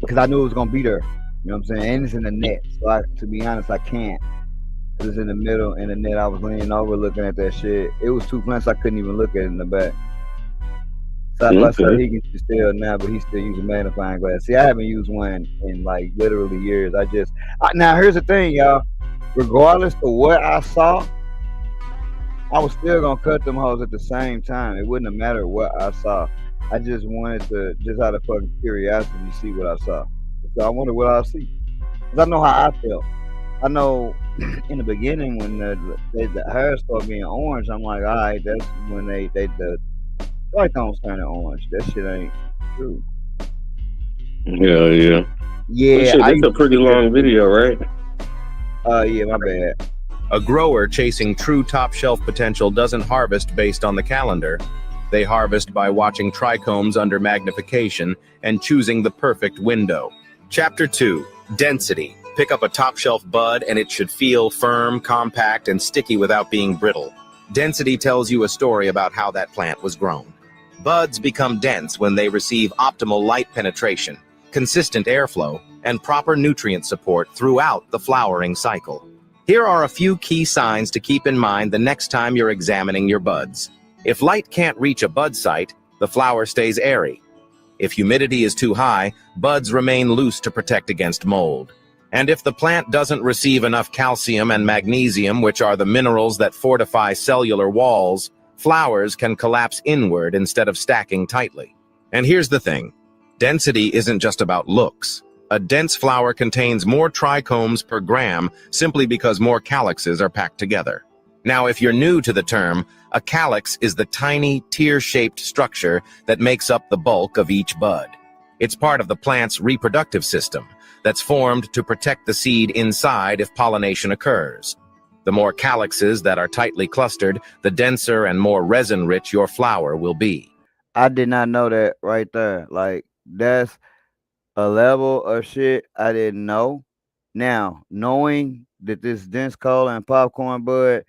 because I knew it was gonna be there. You know what I'm saying? And it's in the net. So to be honest, I can't. It was in the middle in the net. I was leaning over looking at that shit. It was two plants I couldn't even look at in the back. So I said he can still now, but he's still using magnifying glass. See, I haven't used one in like literally years. Now here's the thing, y'all. Regardless of what I saw, I was still gonna cut them hoes at the same time. It wouldn't have mattered what I saw. I just wanted to, just out of fucking curiosity, see what I saw. So I wonder what I'll see. Cause I know how I felt. I know in the beginning when the hair started being orange, I'm like, all right, that's when the trichomes turning orange. That shit ain't true. Yeah. Yeah, shit, that's a pretty long video, right? Yeah, my bad. A grower chasing true top shelf potential doesn't harvest based on the calendar. They harvest by watching trichomes under magnification and choosing the perfect window. Chapter 2, Density. Pick up a top shelf bud and it should feel firm, compact, and sticky without being brittle. Density tells you a story about how that plant was grown. Buds become dense when they receive optimal light penetration, consistent airflow, and proper nutrient support throughout the flowering cycle. Here are a few key signs to keep in mind the next time you're examining your buds. If light can't reach a bud site, the flower stays airy. If humidity is too high, buds remain loose to protect against mold. And if the plant doesn't receive enough calcium and magnesium, which are the minerals that fortify cellular walls, flowers can collapse inward instead of stacking tightly. And here's the thing, density isn't just about looks. A dense flower contains more trichomes per gram simply because more calyxes are packed together. Now, if you're new to the term, a calyx is the tiny, tear-shaped structure that makes up the bulk of each bud. It's part of the plant's reproductive system that's formed to protect the seed inside if pollination occurs. The more calyxes that are tightly clustered, the denser and more resin-rich your flower will be. I did not know that right there. Like that's a level of shit I didn't know. Now, knowing that this dense cola and popcorn bud,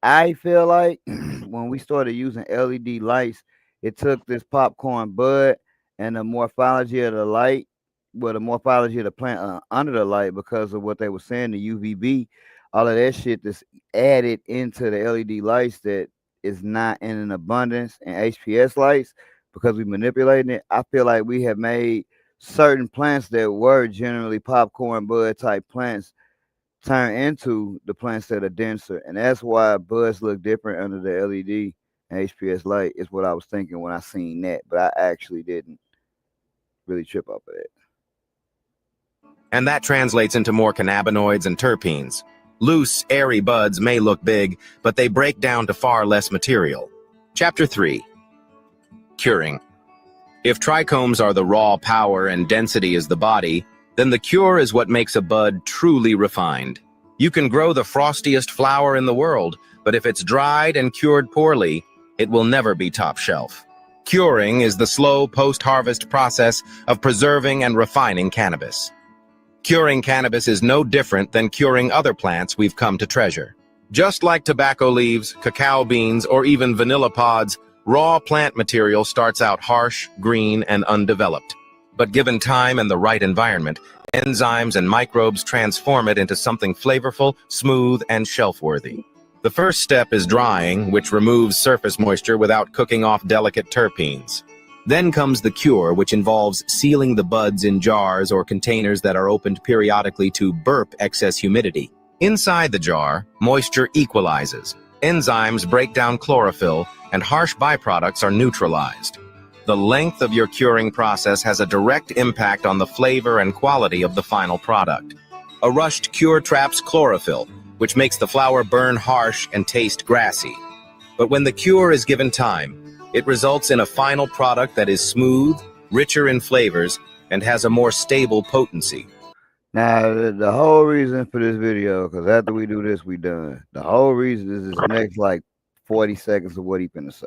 I feel like when we started using LED lights, it took this popcorn bud and the morphology of the light, well, the morphology of the plant under the light because of what they were saying, the UVB, all of that shit that's added into the LED lights that is not in an abundance in HPS lights because we manipulating it. I feel like we have made certain plants that were generally popcorn bud type plants turn into the plants that are denser, and that's why buds look different under the LED and HPS light. Is what I was thinking when I seen that, but I actually didn't really trip up at it. And that translates into more cannabinoids and terpenes. Loose, airy buds may look big, but they break down to far less material. Chapter 3. Curing. If trichomes are the raw power and density is the body, then the cure is what makes a bud truly refined. You can grow the frostiest flower in the world, but if it's dried and cured poorly, it will never be top shelf. Curing is the slow post-harvest process of preserving and refining cannabis. Curing cannabis is no different than curing other plants we've come to treasure. Just like tobacco leaves, cacao beans, or even vanilla pods, raw plant material starts out harsh, green, and undeveloped. But given time and the right environment, enzymes and microbes transform it into something flavorful, smooth, and shelf-worthy. The first step is drying, which removes surface moisture without cooking off delicate terpenes. Then comes the cure, which involves sealing the buds in jars or containers that are opened periodically to burp excess humidity. Inside the jar, moisture equalizes. Enzymes break down chlorophyll, and harsh byproducts are neutralized. The length of your curing process has a direct impact on the flavor and quality of the final product. A rushed cure traps chlorophyll, which makes the flower burn harsh and taste grassy. But when the cure is given time, it results in a final product that is smooth, richer in flavors, and has a more stable potency. Now, the whole reason for this video, because after we do this, we done. The whole reason is this next, like, 40 seconds of what he finna say.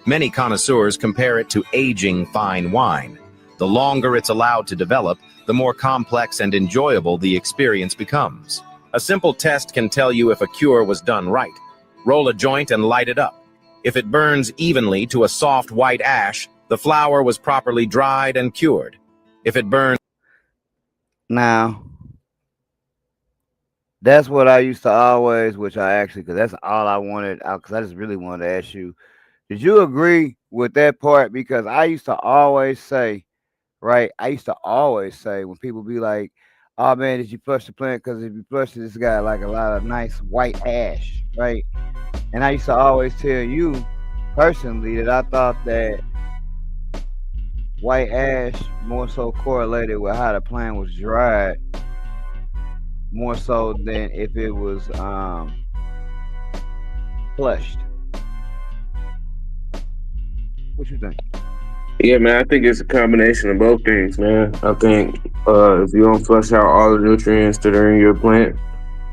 Many connoisseurs compare it to aging fine wine. The longer it's allowed to develop, the more complex and enjoyable the experience becomes. A simple test can tell you if a cure was done right. Roll a joint and light it up. If it burns evenly to a soft white ash, the flower was properly dried and cured. If it burns... Now, that's what I used to always, which I actually, because that's all I wanted, because I just really wanted to ask you, did you agree with that part? Because I used to always say, right, I used to always say when people be like, oh man, did you flush the plant? Because if you flush it, it's got like a lot of nice white ash, right? And I used to always tell you personally that I thought that white ash more so correlated with how the plant was dried, more so than if it was flushed. What you think? Yeah, man, I think it's a combination of both things, man. I think if you don't flush out all the nutrients that are in your plant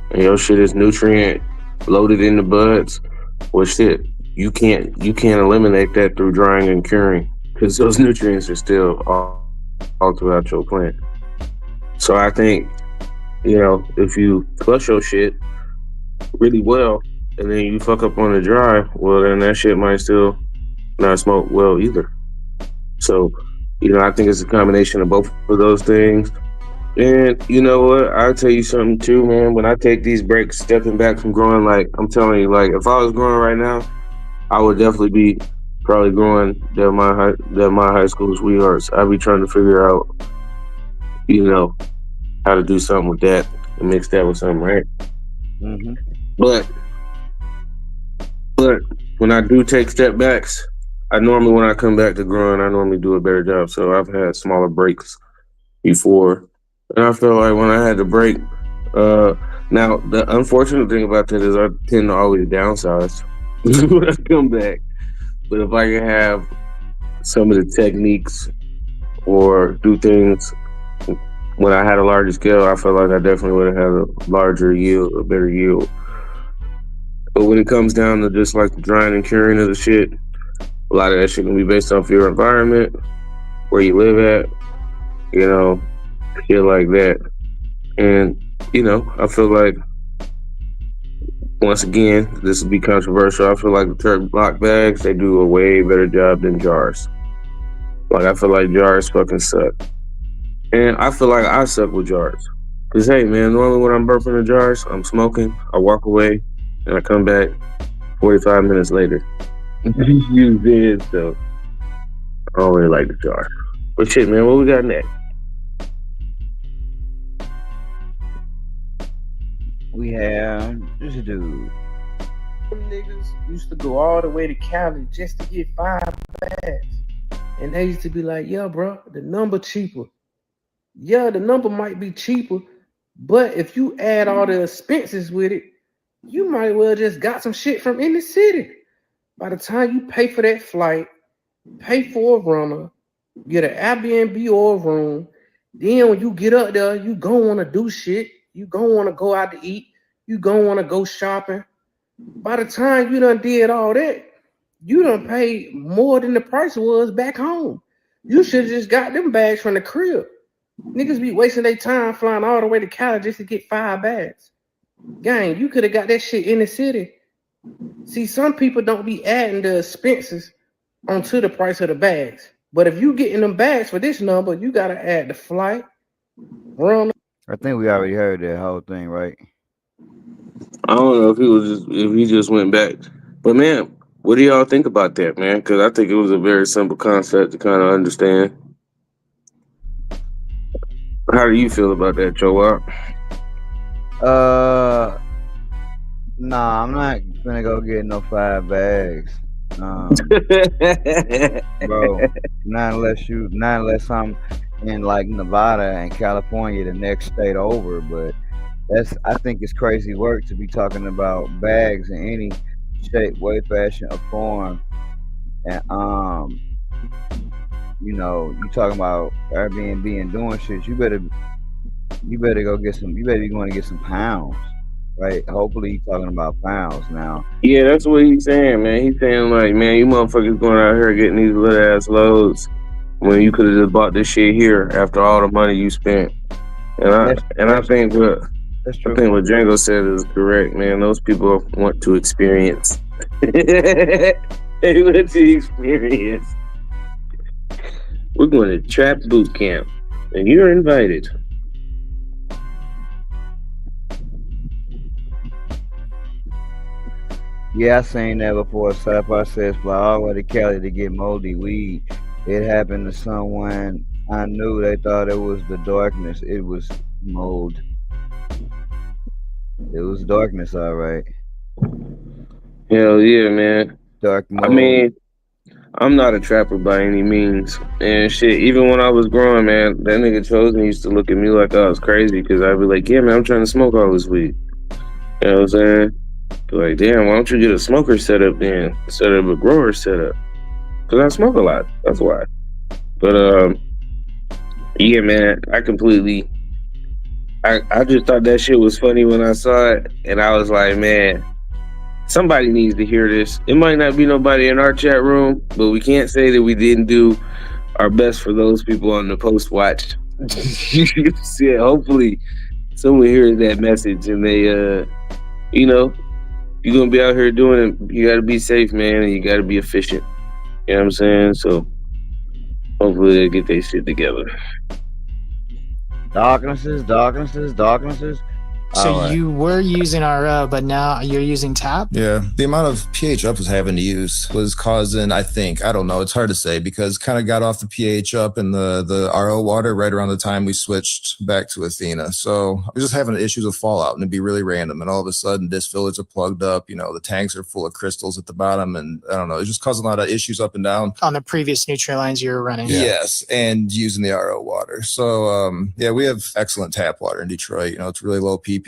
and your shit is nutrient loaded in the buds, well, shit, you can't eliminate that through drying and curing because those nutrients are still all throughout your plant. So I think, you know, if you flush your shit really well and then you fuck up on the dry, well, then that shit might still not smoke well either. So, you know, I think it's a combination of both of those things. And you know what? I'll tell you something too, man. When I take these breaks, stepping back from growing, like I'm telling you, like if I was growing right now, I would definitely be probably growing my high school sweethearts. I'd be trying to figure out, you know, how to do something with that and mix that with something, right? Mm-hmm. But when I do take step backs, when I come back to growing, I normally do a better job. So I've had smaller breaks before. And I feel like when I had to break, now the unfortunate thing about that is I tend to always downsize when I come back. But if I can have some of the techniques or do things when I had a larger scale, I feel like I definitely would have had a larger yield, a better yield. But when it comes down to just like the drying and curing of the shit, A lot of that shit can be based off your environment, where you live at, you know, shit like that. And, you know, I feel like, once again, this will be controversial. I feel like the Turk block bags, they do a way better job than jars. Like, I feel like jars fucking suck. And I feel like I suck with jars. Because, hey, man, normally when I'm burping the jars, I'm smoking, I walk away, and I come back 45 minutes later. You did, so I don't really like the jar. But shit, man, what we got next? We have this dude. Them niggas used to go all the way to Cali just to get 5 bags. And they used to be like, yeah, bro, the number cheaper. Yeah, the number might be cheaper, but if you add all the expenses with it, you might well just got some shit from in the city. By the time you pay for that flight, pay for a runner, get an Airbnb or a room, then when you get up there, you gonna want to do shit. You gonna want to go out to eat. You gonna want to go shopping. By the time you done did all that, you done paid more than the price was back home. You should have just got them bags from the crib. Niggas be wasting their time flying all the way to Cali just to get 5 bags. Gang, you could have got that shit in the city. See, some people don't be adding the expenses onto the price of the bags. But if you getting them bags for this number, you gotta add the flight, run. I think we already heard that whole thing, right? I don't know if he just went back. But man, what do y'all think about that, man? Because I think it was a very simple concept to kind of understand. How do you feel about that, Joe? Nah, I'm not gonna go get no 5 bags. Bro, not unless I'm in like Nevada and California, the next state over. But I think it's crazy work to be talking about bags in any shape, way, fashion, or form. And you know, you talking about Airbnb and doing shit, you better go get some. You better be going to get some pounds, right? Hopefully, he's talking about pounds now. Yeah, that's what he's saying, man. He's saying like, man, you motherfuckers going out here getting these little ass loads when you could have just bought this shit here after all the money you spent. And I think what Django said is correct, man. Those people want to experience. They want to experience. We're going to Trap Boot Camp, and you're invited. Yeah, I seen that before. Sci-Fi says fly all the way to Cali to get moldy weed. It happened to someone I knew. They thought it was the darkness. It was mold. It was darkness, all right. Hell yeah, man. Dark mold. I mean, I'm not a trapper by any means. And shit, even when I was growing, man, that nigga Chosen used to look at me like I was crazy because I'd be like, yeah, man, I'm trying to smoke all this weed. You know what I'm saying? Be like, damn, why don't you get a smoker setup then instead of a grower setup? Because I smoke a lot. That's why. But, yeah, man, I just thought that shit was funny when I saw it. And I was like, man, somebody needs to hear this. It might not be nobody in our chat room, but we can't say that we didn't do our best for those people on the post watch. Yeah, hopefully someone hears that message and they, you know, you're going to be out here doing it. You got to be safe, man, and you got to be efficient. You know what I'm saying? So hopefully they get their shit together. Darknesses. So you were using RO, but now you're using TAP? Yeah, the amount of pH up was having to use was causing, I don't know, it's hard to say because kind of got off the pH up in the RO water right around the time we switched back to Athena. So I was just having issues with fallout and it'd be really random. And all of a sudden disc fillers are plugged up, you know, the tanks are full of crystals at the bottom. And I don't know, it just caused a lot of issues up and down. On the previous Nutrilines you were running? Yeah. Yes, and using the RO water. So yeah, we have excellent tap water in Detroit. You know, it's really low ppm.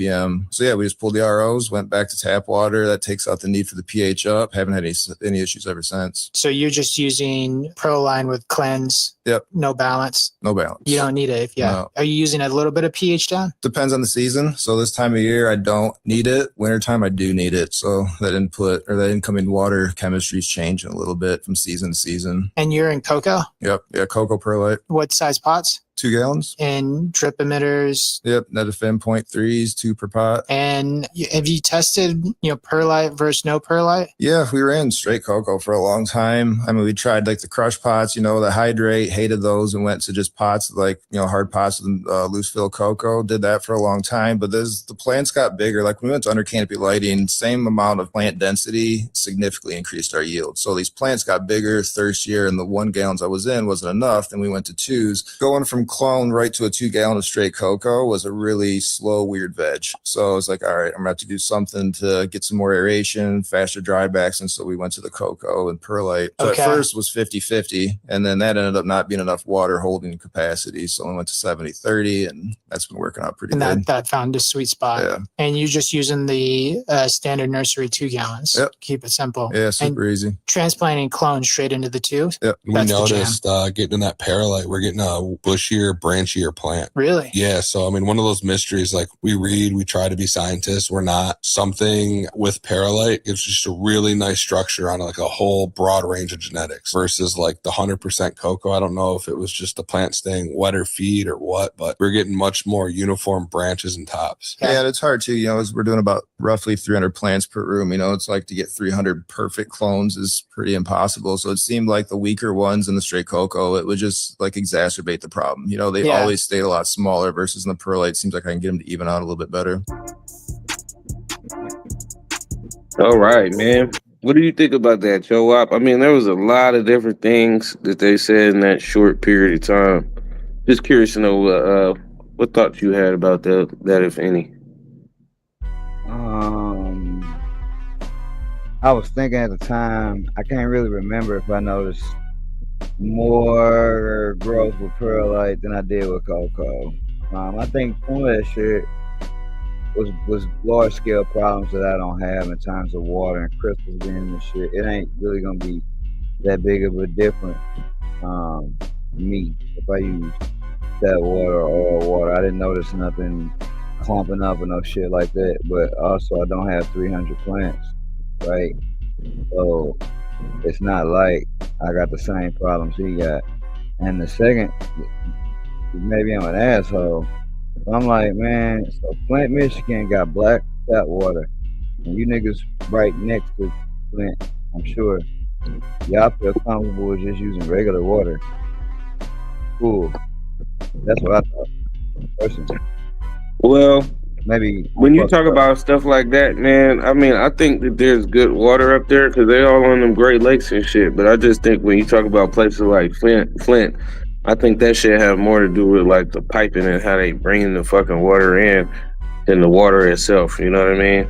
So yeah, we just pulled the ROs, went back to tap water. That takes out the need for the pH up. Haven't had any issues ever since. So you're just using ProLine with Cleanse Yep. No balance. No balance. You don't need it. No. Are you using a little bit of pH down? Depends on the season. So this time of year, I don't need it. Wintertime, I do need it. So that input or that incoming water chemistry is changing a little bit from season to season. And you're in cocoa? Yep. Yeah. Cocoa perlite. What size pots? 2 gallons. And drip emitters? Yep. Netafim 0.3s, 2 per pot. And have you tested, perlite versus no perlite? Yeah, we were in straight cocoa for a long time. I mean, we tried like the crush pots, the hydrate, hated those and went to just pots, like, hard pots with loose fill cocoa. Did that for a long time. But the plants got bigger. Like when we went to under canopy lighting, same amount of plant density significantly increased our yield. So these plants got bigger, thirstier, and the 1 gallons I was in wasn't enough. Then we went to 2s. Going from clone right to a 2 gallon of straight cocoa was a really slow, weird veg. So I was like, all right, I'm gonna have to do something to get some more aeration, faster drybacks. And so we went to the cocoa and perlite. So Okay. at first was 50-50, and then that ended up not being enough water holding capacity. So we went to 70-30, and that's been working out pretty And good. that found a sweet spot. Yeah. And you're just using the standard nursery 2 gallons. Yep. Keep it simple. Yeah, And super easy. transplanting clones straight into the 2? Yep. We That's the noticed getting in that perlite, we're getting a bushier, branchier plant. Really? Yeah. So, I mean, one of those mysteries, like we read, we try to be scientists. We're not. Something with perlite gives just a really nice structure on like a whole broad range of genetics versus like the 100% cocoa. I don't know if it was just the plant staying wet or feed or what, but we're getting much more uniform branches and tops. Yeah. Yeah, and it's hard too, as we're doing about roughly 300 plants per room, it's like to get 300 perfect clones is pretty impossible. So it seemed like the weaker ones in the straight cocoa, it would just like exacerbate the problem. They Yeah. always stayed a lot smaller versus in the perlite. Seems like I can get them to even out a little bit better. All right, man. What do you think about that, Joe Wop? I mean, there was a lot of different things that they said in that short period of time. Just curious to know what thoughts you had about that, if any. I was thinking at the time, I can't really remember if I noticed more growth with perlite than I did with cocoa. I think some of that shit was large scale problems that I don't have in terms of water and crystals being in the shit. It ain't really gonna be that big of a difference. Me, if I use that water or oil water, I didn't notice nothing clumping up or no shit like that. But also, I don't have 300 plants, right? So it's not like I got the same problems he got. And the second, maybe I'm an asshole. I'm like, man, so Flint, Michigan got black tap water, and you niggas right next to Flint, I'm sure. Y'all feel comfortable with just using regular water. Cool. That's what I thought. Personally. Well, Maybe when you talk about stuff like that, man, I mean, I think that there's good water up there because they all on them Great Lakes and shit. But I just think when you talk about places like Flint, I think that shit have more to do with like the piping and how they bring the fucking water in than the water itself. You know what I mean?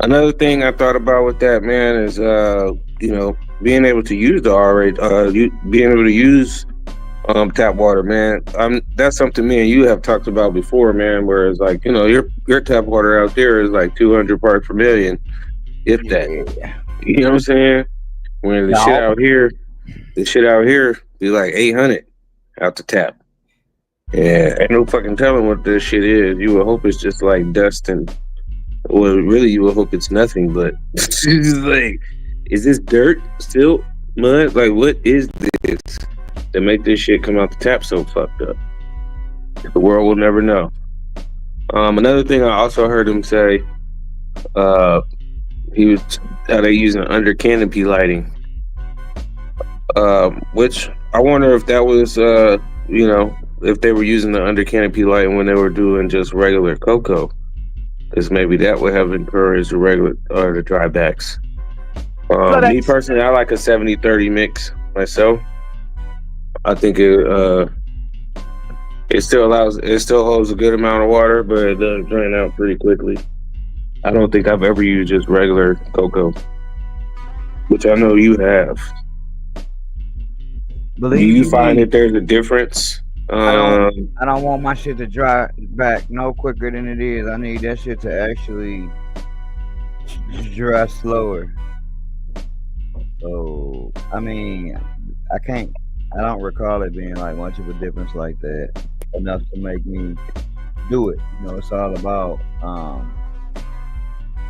Another thing I thought about with that, man, is being able to use the RA, being able to use tap water, man. That's something me and you have talked about before, man. Whereas like your tap water out there is like 200 parts per million, if that. You know what I'm saying? When the shit out here be like 800 out the tap. Yeah, ain't no fucking telling what this shit is. You would hope it's just like dust and, well, really, you would hope it's nothing. But it's like, is this dirt, silt, mud? Like, what is this to make this shit come out the tap so fucked up? The world will never know. Another thing I also heard him say, he was how they using under canopy lighting, which I wonder if that was, if they were using the under canopy lighting when they were doing just regular cocoa, because maybe that would have encouraged the regular or the drybacks. Me personally, I like a 70-30 mix myself. I think it still holds a good amount of water, but it does drain out pretty quickly. I don't think I've ever used just regular cocoa, which I know you have. Do you find that there's a difference I don't Um, I don't want my shit to dry back no quicker than it is. I need that shit to actually dry slower. So I mean, I don't recall it being like much of a difference like that enough to make me do it. You know, it's all about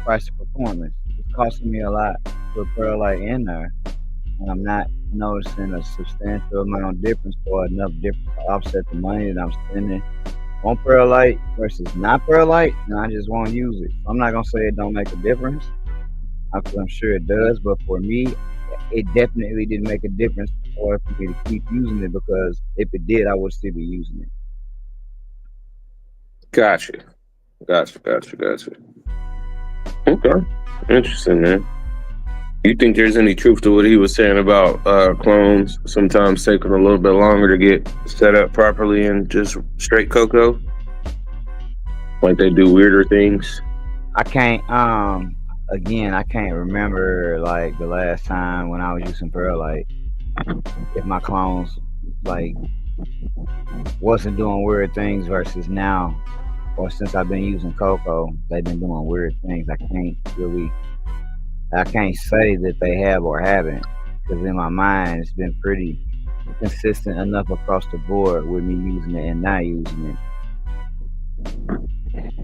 price to performance. It's costing me a lot to put Perlite in there, and I'm not noticing a substantial amount of difference or enough difference to offset the money that I'm spending on Perlite versus not Perlite, and I just won't use it. I'm not gonna say it don't make a difference. I'm sure it does, but for me, it definitely didn't make a difference for me to keep using it, because if it did, I would still be using it. Gotcha. Okay. Interesting, man. You think there's any truth to what he was saying about clones sometimes taking a little bit longer to get set up properly in just straight cocoa? Like they do weirder things? I can't again, I can't remember like the last time when I was using Perlite, if my clones like wasn't doing weird things versus now, or since I've been using cocoa, they've been doing weird things. I can't say that they have or haven't, because in my mind it's been pretty consistent enough across the board with me using it and not using it.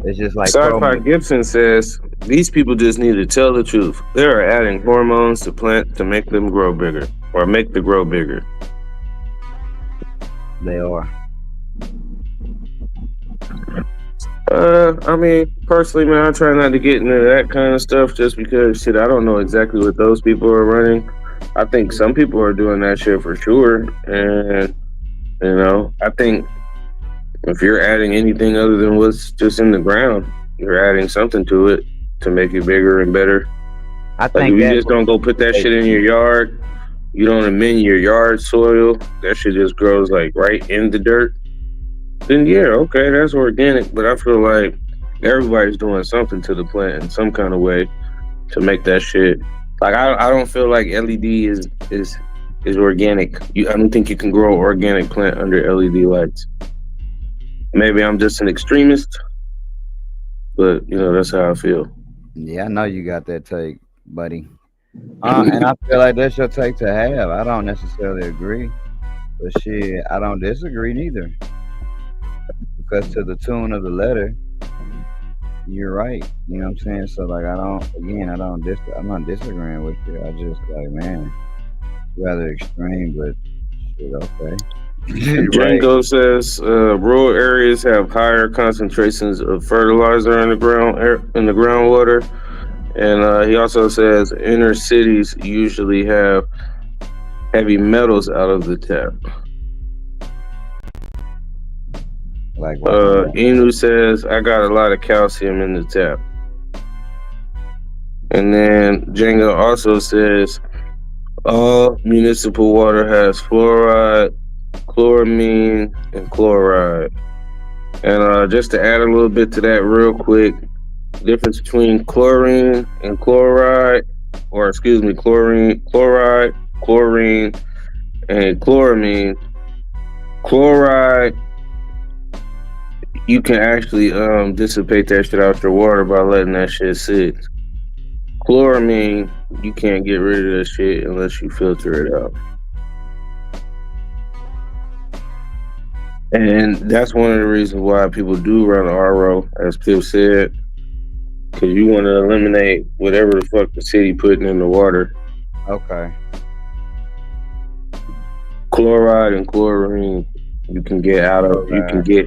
It's just like Sci-Fi Gibson says these people just need to tell the truth. They are adding hormones to plants to make them grow bigger, or make the grow bigger. They are. I mean, personally, man, I try not to get into that kind of stuff just because, shit, I don't know exactly what those people are running. I think some people are doing that shit for sure. And, you know, I think if you're adding anything other than what's just in the ground, you're adding something to it to make it bigger and better. I Like, think if you just don't go put that shit in your yard, you don't amend your yard soil, that shit just grows like right in the dirt, then yeah, okay, that's organic. But I feel like everybody's doing something to the plant in some kind of way to make that shit. Like I don't feel like LED is organic. I don't think you can grow an organic plant under LED lights. Maybe I'm just an extremist, but you know, that's how I feel. Yeah, I know you got that take, buddy. And I feel like that's your take to have. I don't necessarily agree, but shit, I don't disagree neither. Because to the tune of the letter, you're right. You know what I'm saying? So like, I'm not disagreeing with you. I just like, man, it's rather extreme, but shit, okay. Django says rural areas have higher concentrations of fertilizer in the groundwater, and he also says inner cities usually have heavy metals out of the tap. Like Inu says I got a lot of calcium in the tap, and then Django also says all municipal water has fluoride, chloramine, and chloride. And just to add a little bit to that real quick, difference between chlorine and chloride, or excuse me, chloride, chlorine, and chloramine. Chloride, you can actually dissipate that shit out your water by letting that shit sit. Chloramine, you can't get rid of that shit unless you filter it out. And that's one of the reasons why people do run RO, as Pip said, because you want to eliminate whatever the fuck the city putting in the water. Okay. Chloride and chlorine, you can get out of. You can get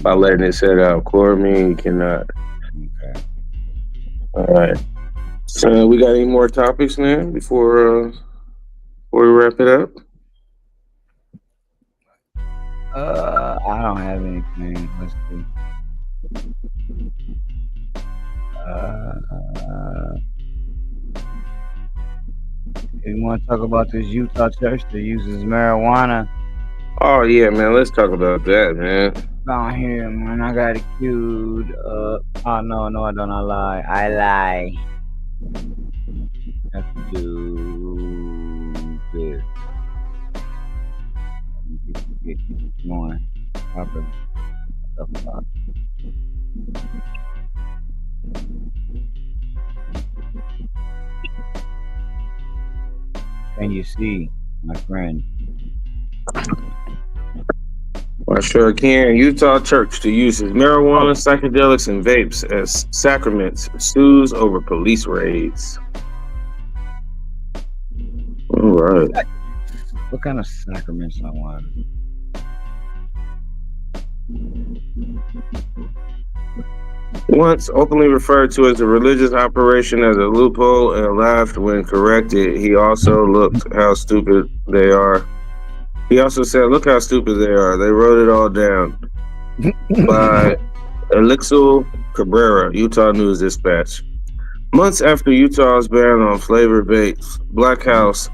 by letting it set out. Chloramine, you cannot. Okay. All right. So we got any more topics, man? Before we wrap it up. I don't have anything. Let's see. You want to talk about this Utah church that uses marijuana? Oh yeah, man. Let's talk about that, man. Down here, man. I got it queued up. Oh no, I don't. I lie. Have to do this. Get going. topic. Stuff about. Can you see, my friend? I sure can. Utah church to use marijuana, psychedelics, and vapes as sacraments sues over police raids. All right. What kind of sacraments I want? Once openly referred to as a religious operation as a loophole and laughed when corrected, he also looked how stupid they are. He also said, look how stupid they are. They wrote it all down. By Elixir Cabrera, Utah News Dispatch. Months after Utah's ban on flavored vapes, Black House,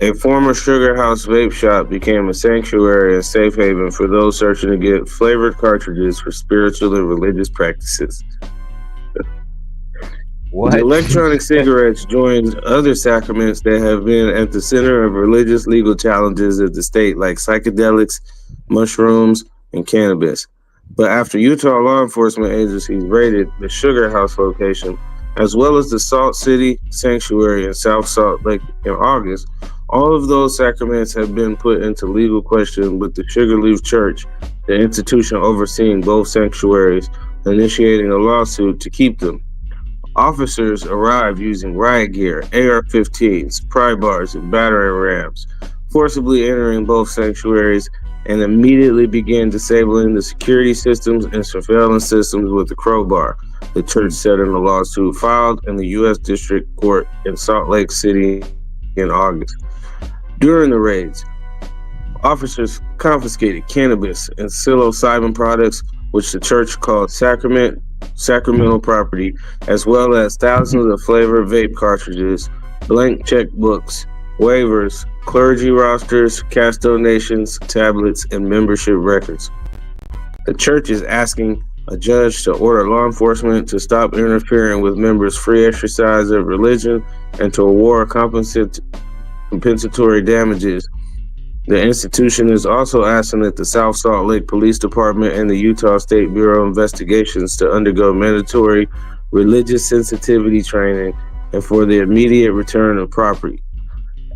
a former Sugar House vape shop, became a sanctuary and safe haven for those searching to get flavored cartridges for spiritual and religious practices. What? The electronic cigarettes joined other sacraments that have been at the center of religious legal challenges of the state, like psychedelics, mushrooms, and cannabis. But after Utah law enforcement agencies raided the Sugar House location, as well as the Salt City Sanctuary in South Salt Lake in August, all of those sacraments have been put into legal question, with the Sugarleaf Church, the institution overseeing both sanctuaries, initiating a lawsuit to keep them. Officers arrived using riot gear, AR-15s, pry bars, and battering rams, forcibly entering both sanctuaries, and immediately began disabling the security systems and surveillance systems with a crowbar, the church said in a lawsuit filed in the U.S. District Court in Salt Lake City in August. During the raids, officers confiscated cannabis and psilocybin products, which the church called sacramental property, as well as thousands of flavored vape cartridges, blank checkbooks, waivers, clergy rosters, cash donations, tablets, and membership records. The church is asking a judge to order law enforcement to stop interfering with members' free exercise of religion and to award compensatory damages. The institution is also asking that the South Salt Lake Police Department and the Utah State Bureau of Investigations to undergo mandatory religious sensitivity training and for the immediate return of property.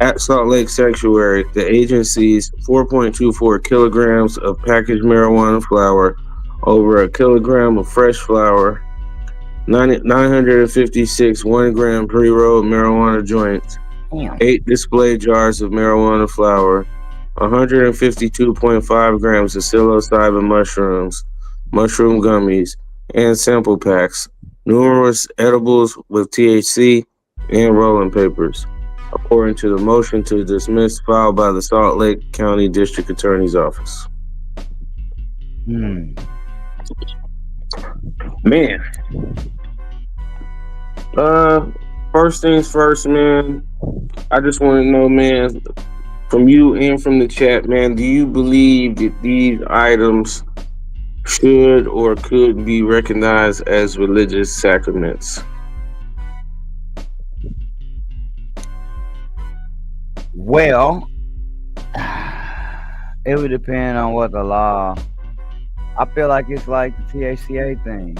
At Salt Lake Sanctuary, the agency's 4.24 kilograms of packaged marijuana flower, over a kilogram of fresh flower, 956 1-gram pre-rolled marijuana joints, 8 display jars of marijuana flower, 152.5 grams of psilocybin mushrooms, mushroom gummies, and sample packs, numerous edibles with THC, and rolling papers, according to the motion to dismiss filed by the Salt Lake County District Attorney's Office. Man. First things first, man. I just want to know, man, from you and from the chat, man, do you believe that these items should or could be recognized as religious sacraments? Well, it would depend on what the law. I feel like it's like the THCA thing.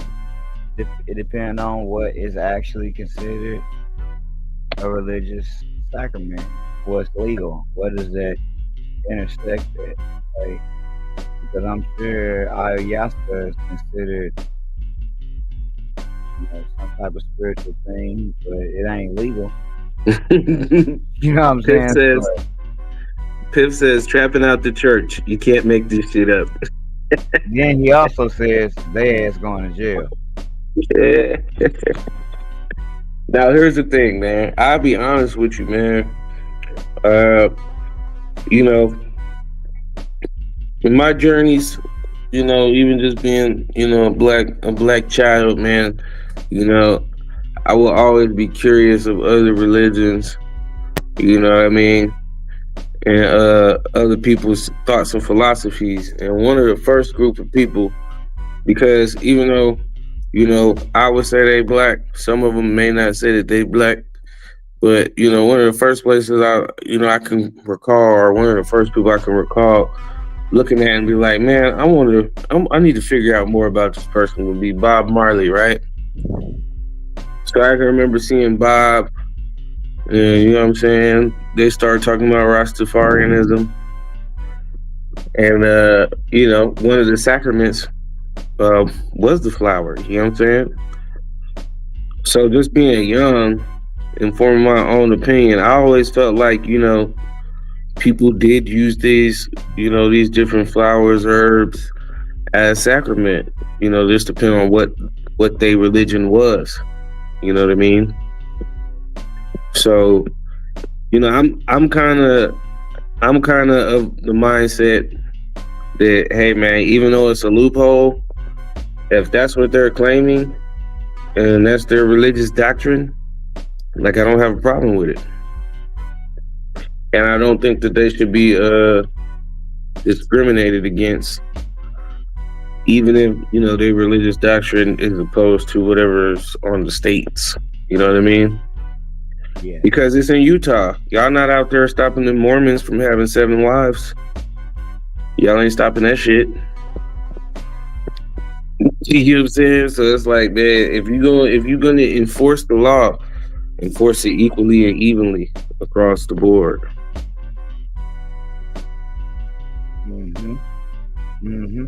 It depends on what is actually considered a religious sacrament. What's legal? What does that intersect at? Like, because I'm sure ayahuasca is considered, some type of spiritual thing, but it ain't legal. You know what I'm saying? Piff says, trapping out the church. You can't make this shit up. Then he also says their ass going to jail. Yeah. Now here's the thing, man. I'll be honest with you, man. In my journeys, even just being, a black child, man, I will always be curious of other religions, you know what I mean? And other people's thoughts and philosophies. And one of the first group of people, because even though, I would say they black, some of them may not say that they black, but, one of the first places I can recall, or one of the first people I can recall looking at it and be like, man, I need to figure out more about this person, would be Bob Marley, right? So I can remember seeing Bob, and you know what I'm saying? They started talking about Rastafarianism. And, you know, one of the sacraments was the flower, you know what I'm saying? So just being young and forming my own opinion, I always felt like, you know, people did use these, you know, these different flowers, herbs as sacrament, you know, just depending on what their religion was. You know what I mean? So, you know, I'm kind of of the mindset that, hey man, even though it's a loophole, if that's what they're claiming and that's their religious doctrine, like, I don't have a problem with it. And I don't think that they should be discriminated against, even if, you know, their religious doctrine is opposed to whatever's on the states. You know what I mean? Yeah. Because it's in Utah. Y'all not out there stopping the Mormons from having 7 wives. Y'all ain't stopping that shit. You know what I'm saying? So it's like, man, if you're gonna enforce the law, enforce it equally and evenly across the board. Mm-hmm. Mm-hmm.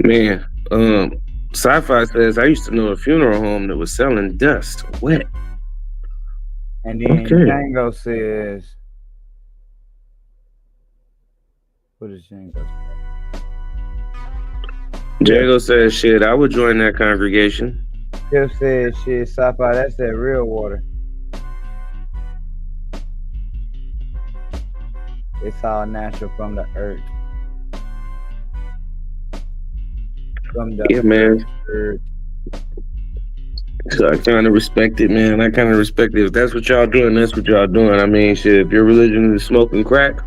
Man, Sci-Fi says, I used to know a funeral home that was selling dust. What? And then Django says, what does Django say? Django says, shit, I would join that congregation. Jeff said, shit, Sci-Fi, that's that real water. It's all natural from the earth. From the man. earth. So I kind of respect it, man. I kind of respect it. If that's what y'all doing, that's what y'all doing. I mean, shit, if your religion is smoking crack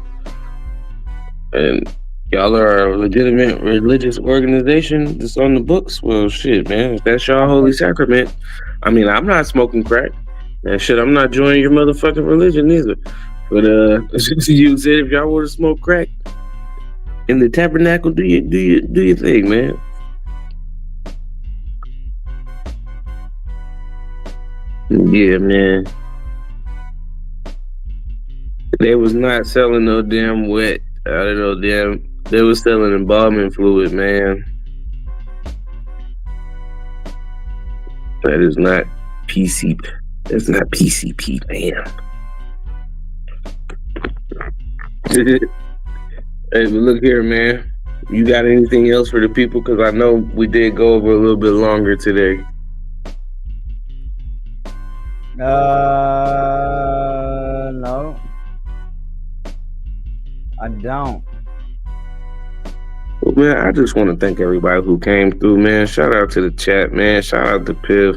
and y'all are a legitimate religious organization that's on the books, well, shit, man, if that's y'all holy sacrament, I mean, I'm not smoking crack. And shit, I'm not joining your motherfucking religion either. But you said if y'all want to smoke crack in the tabernacle, do your thing, man. Yeah, man. They was not selling no damn wet. I don't know, damn. They was selling embalming fluid, man. That is not PCP. That's not PCP, man. Hey, but look here, man. You got anything else for the people? Because I know we did go over a little bit longer today. No. I don't. Well, man, I just want to thank everybody who came through, man. Shout out to the chat, man. Shout out to Piff.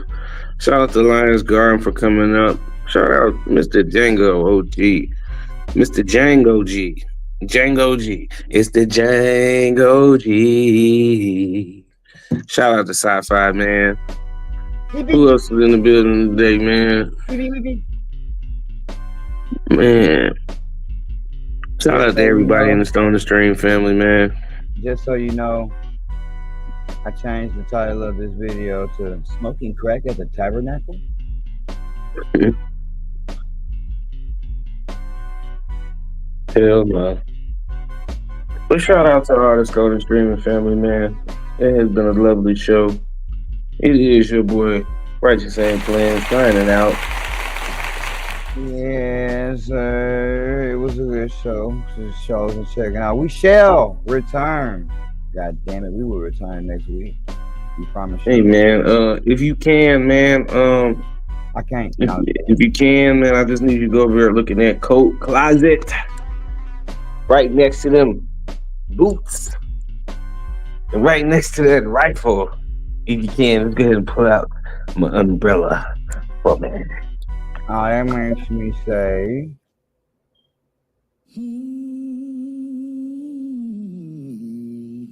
Shout out to Lions Garden for coming up. Shout out Mr. Django OG. Mr. Django G. Django G. It's the Django G. Shout out to Sci-Fi, man. Who else is in the building today, man? Man. Shout out to everybody in the Stone the Stream family, man. Just so you know, I changed the title of this video to Smoking Crack at the Tabernacle. Hell no. But shout out to all the Golden Streaming family, man. It has been a lovely show. It is your boy, Righteous Ain't Playing, signing out. Yes, sir. It was a good show. Just shows and checking out. We shall return. God damn it, we will return next week. We promise you. Hey, man, if you can, man, I can't. If you can, man, I just need you to go over there looking at coat closet. Right next to them boots. And right next to that rifle. If you can, let's go ahead and pull out my umbrella for me. Oh, that makes me say.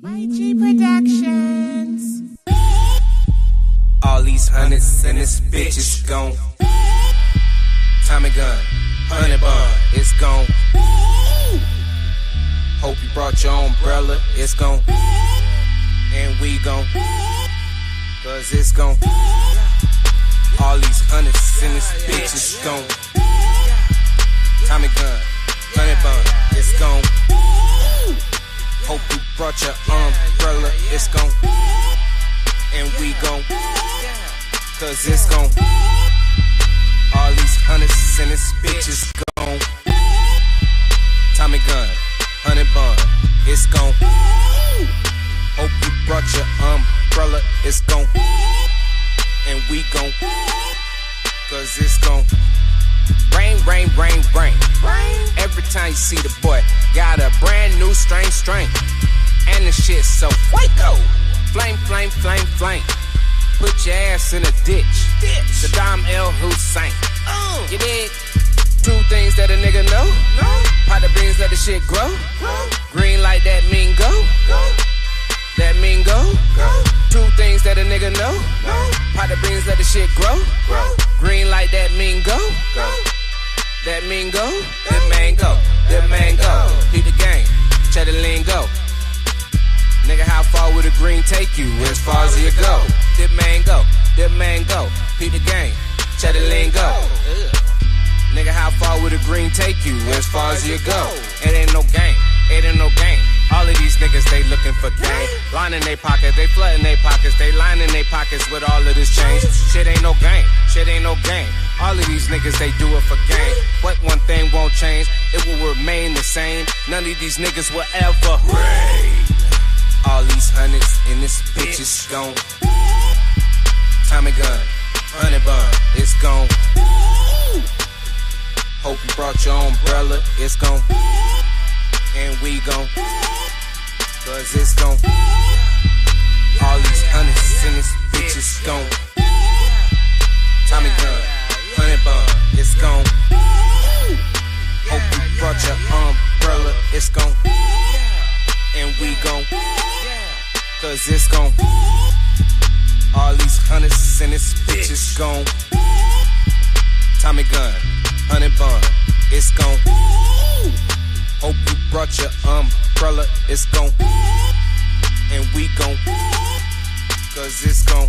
YG Productions. All these hundreds and this bitch is gone. Tommy gun, 100 bond, it's gone. Hope you brought your umbrella. It's gon' and we gon' cause it's gon' all these hundreds in this bitch is gon' Tommy gun, 100 bun, it's gon' hope you brought your umbrella. It's gon' and we gon' cause it's gon' all these hundreds in this bitch is gon' Tommy gun, 100 bun, it's gon' hope you brought your umbrella. It's gon' and we gon' cause it's gon' rain, rain, rain, rain. Every time you see the boy, got a brand new strain. And the shit so fuego. Flame, flame, flame, flame. Put your ass in a ditch. Saddam El Hussein. You dig? Two things that a nigga know. Pot the beans, let the shit grow. Green light, that mean go. That mean go. Two things that a nigga know. Pot the beans, let the shit grow. Green light, that mean go. That mean go. That man go. That man go. Beat the game. Cheddar lingo. Nigga, how far would the green take you? As far as you go. That man go. That man go. Beat the game. Cheddar lingo. Nigga, how far would the green take you? As far as you go. It ain't no game. It ain't no game. All of these niggas, they looking for game. Lining they pockets, they flooding they pockets, they lining they pockets with all of this change. Shit ain't no game, shit ain't no game. All of these niggas, they do it for game. But one thing won't change, it will remain the same. None of these niggas will ever reign. All these hundreds in this bitch is gone. Tommy gun, 100 bun, it's gone. Hope you brought your umbrella, it's gone. And we gon' cause it's gon' all these hundreds in this bitch is gon' Tommy gun, 100 bun, it's gon' hope you brought your umbrella, it's gon' and we gon' cause it's gon' all these hundreds in this bitch is gon' Tommy gun, 100 bun, it's gon' hope you brought your umbrella, it's gon' and we gon' cause it's gon'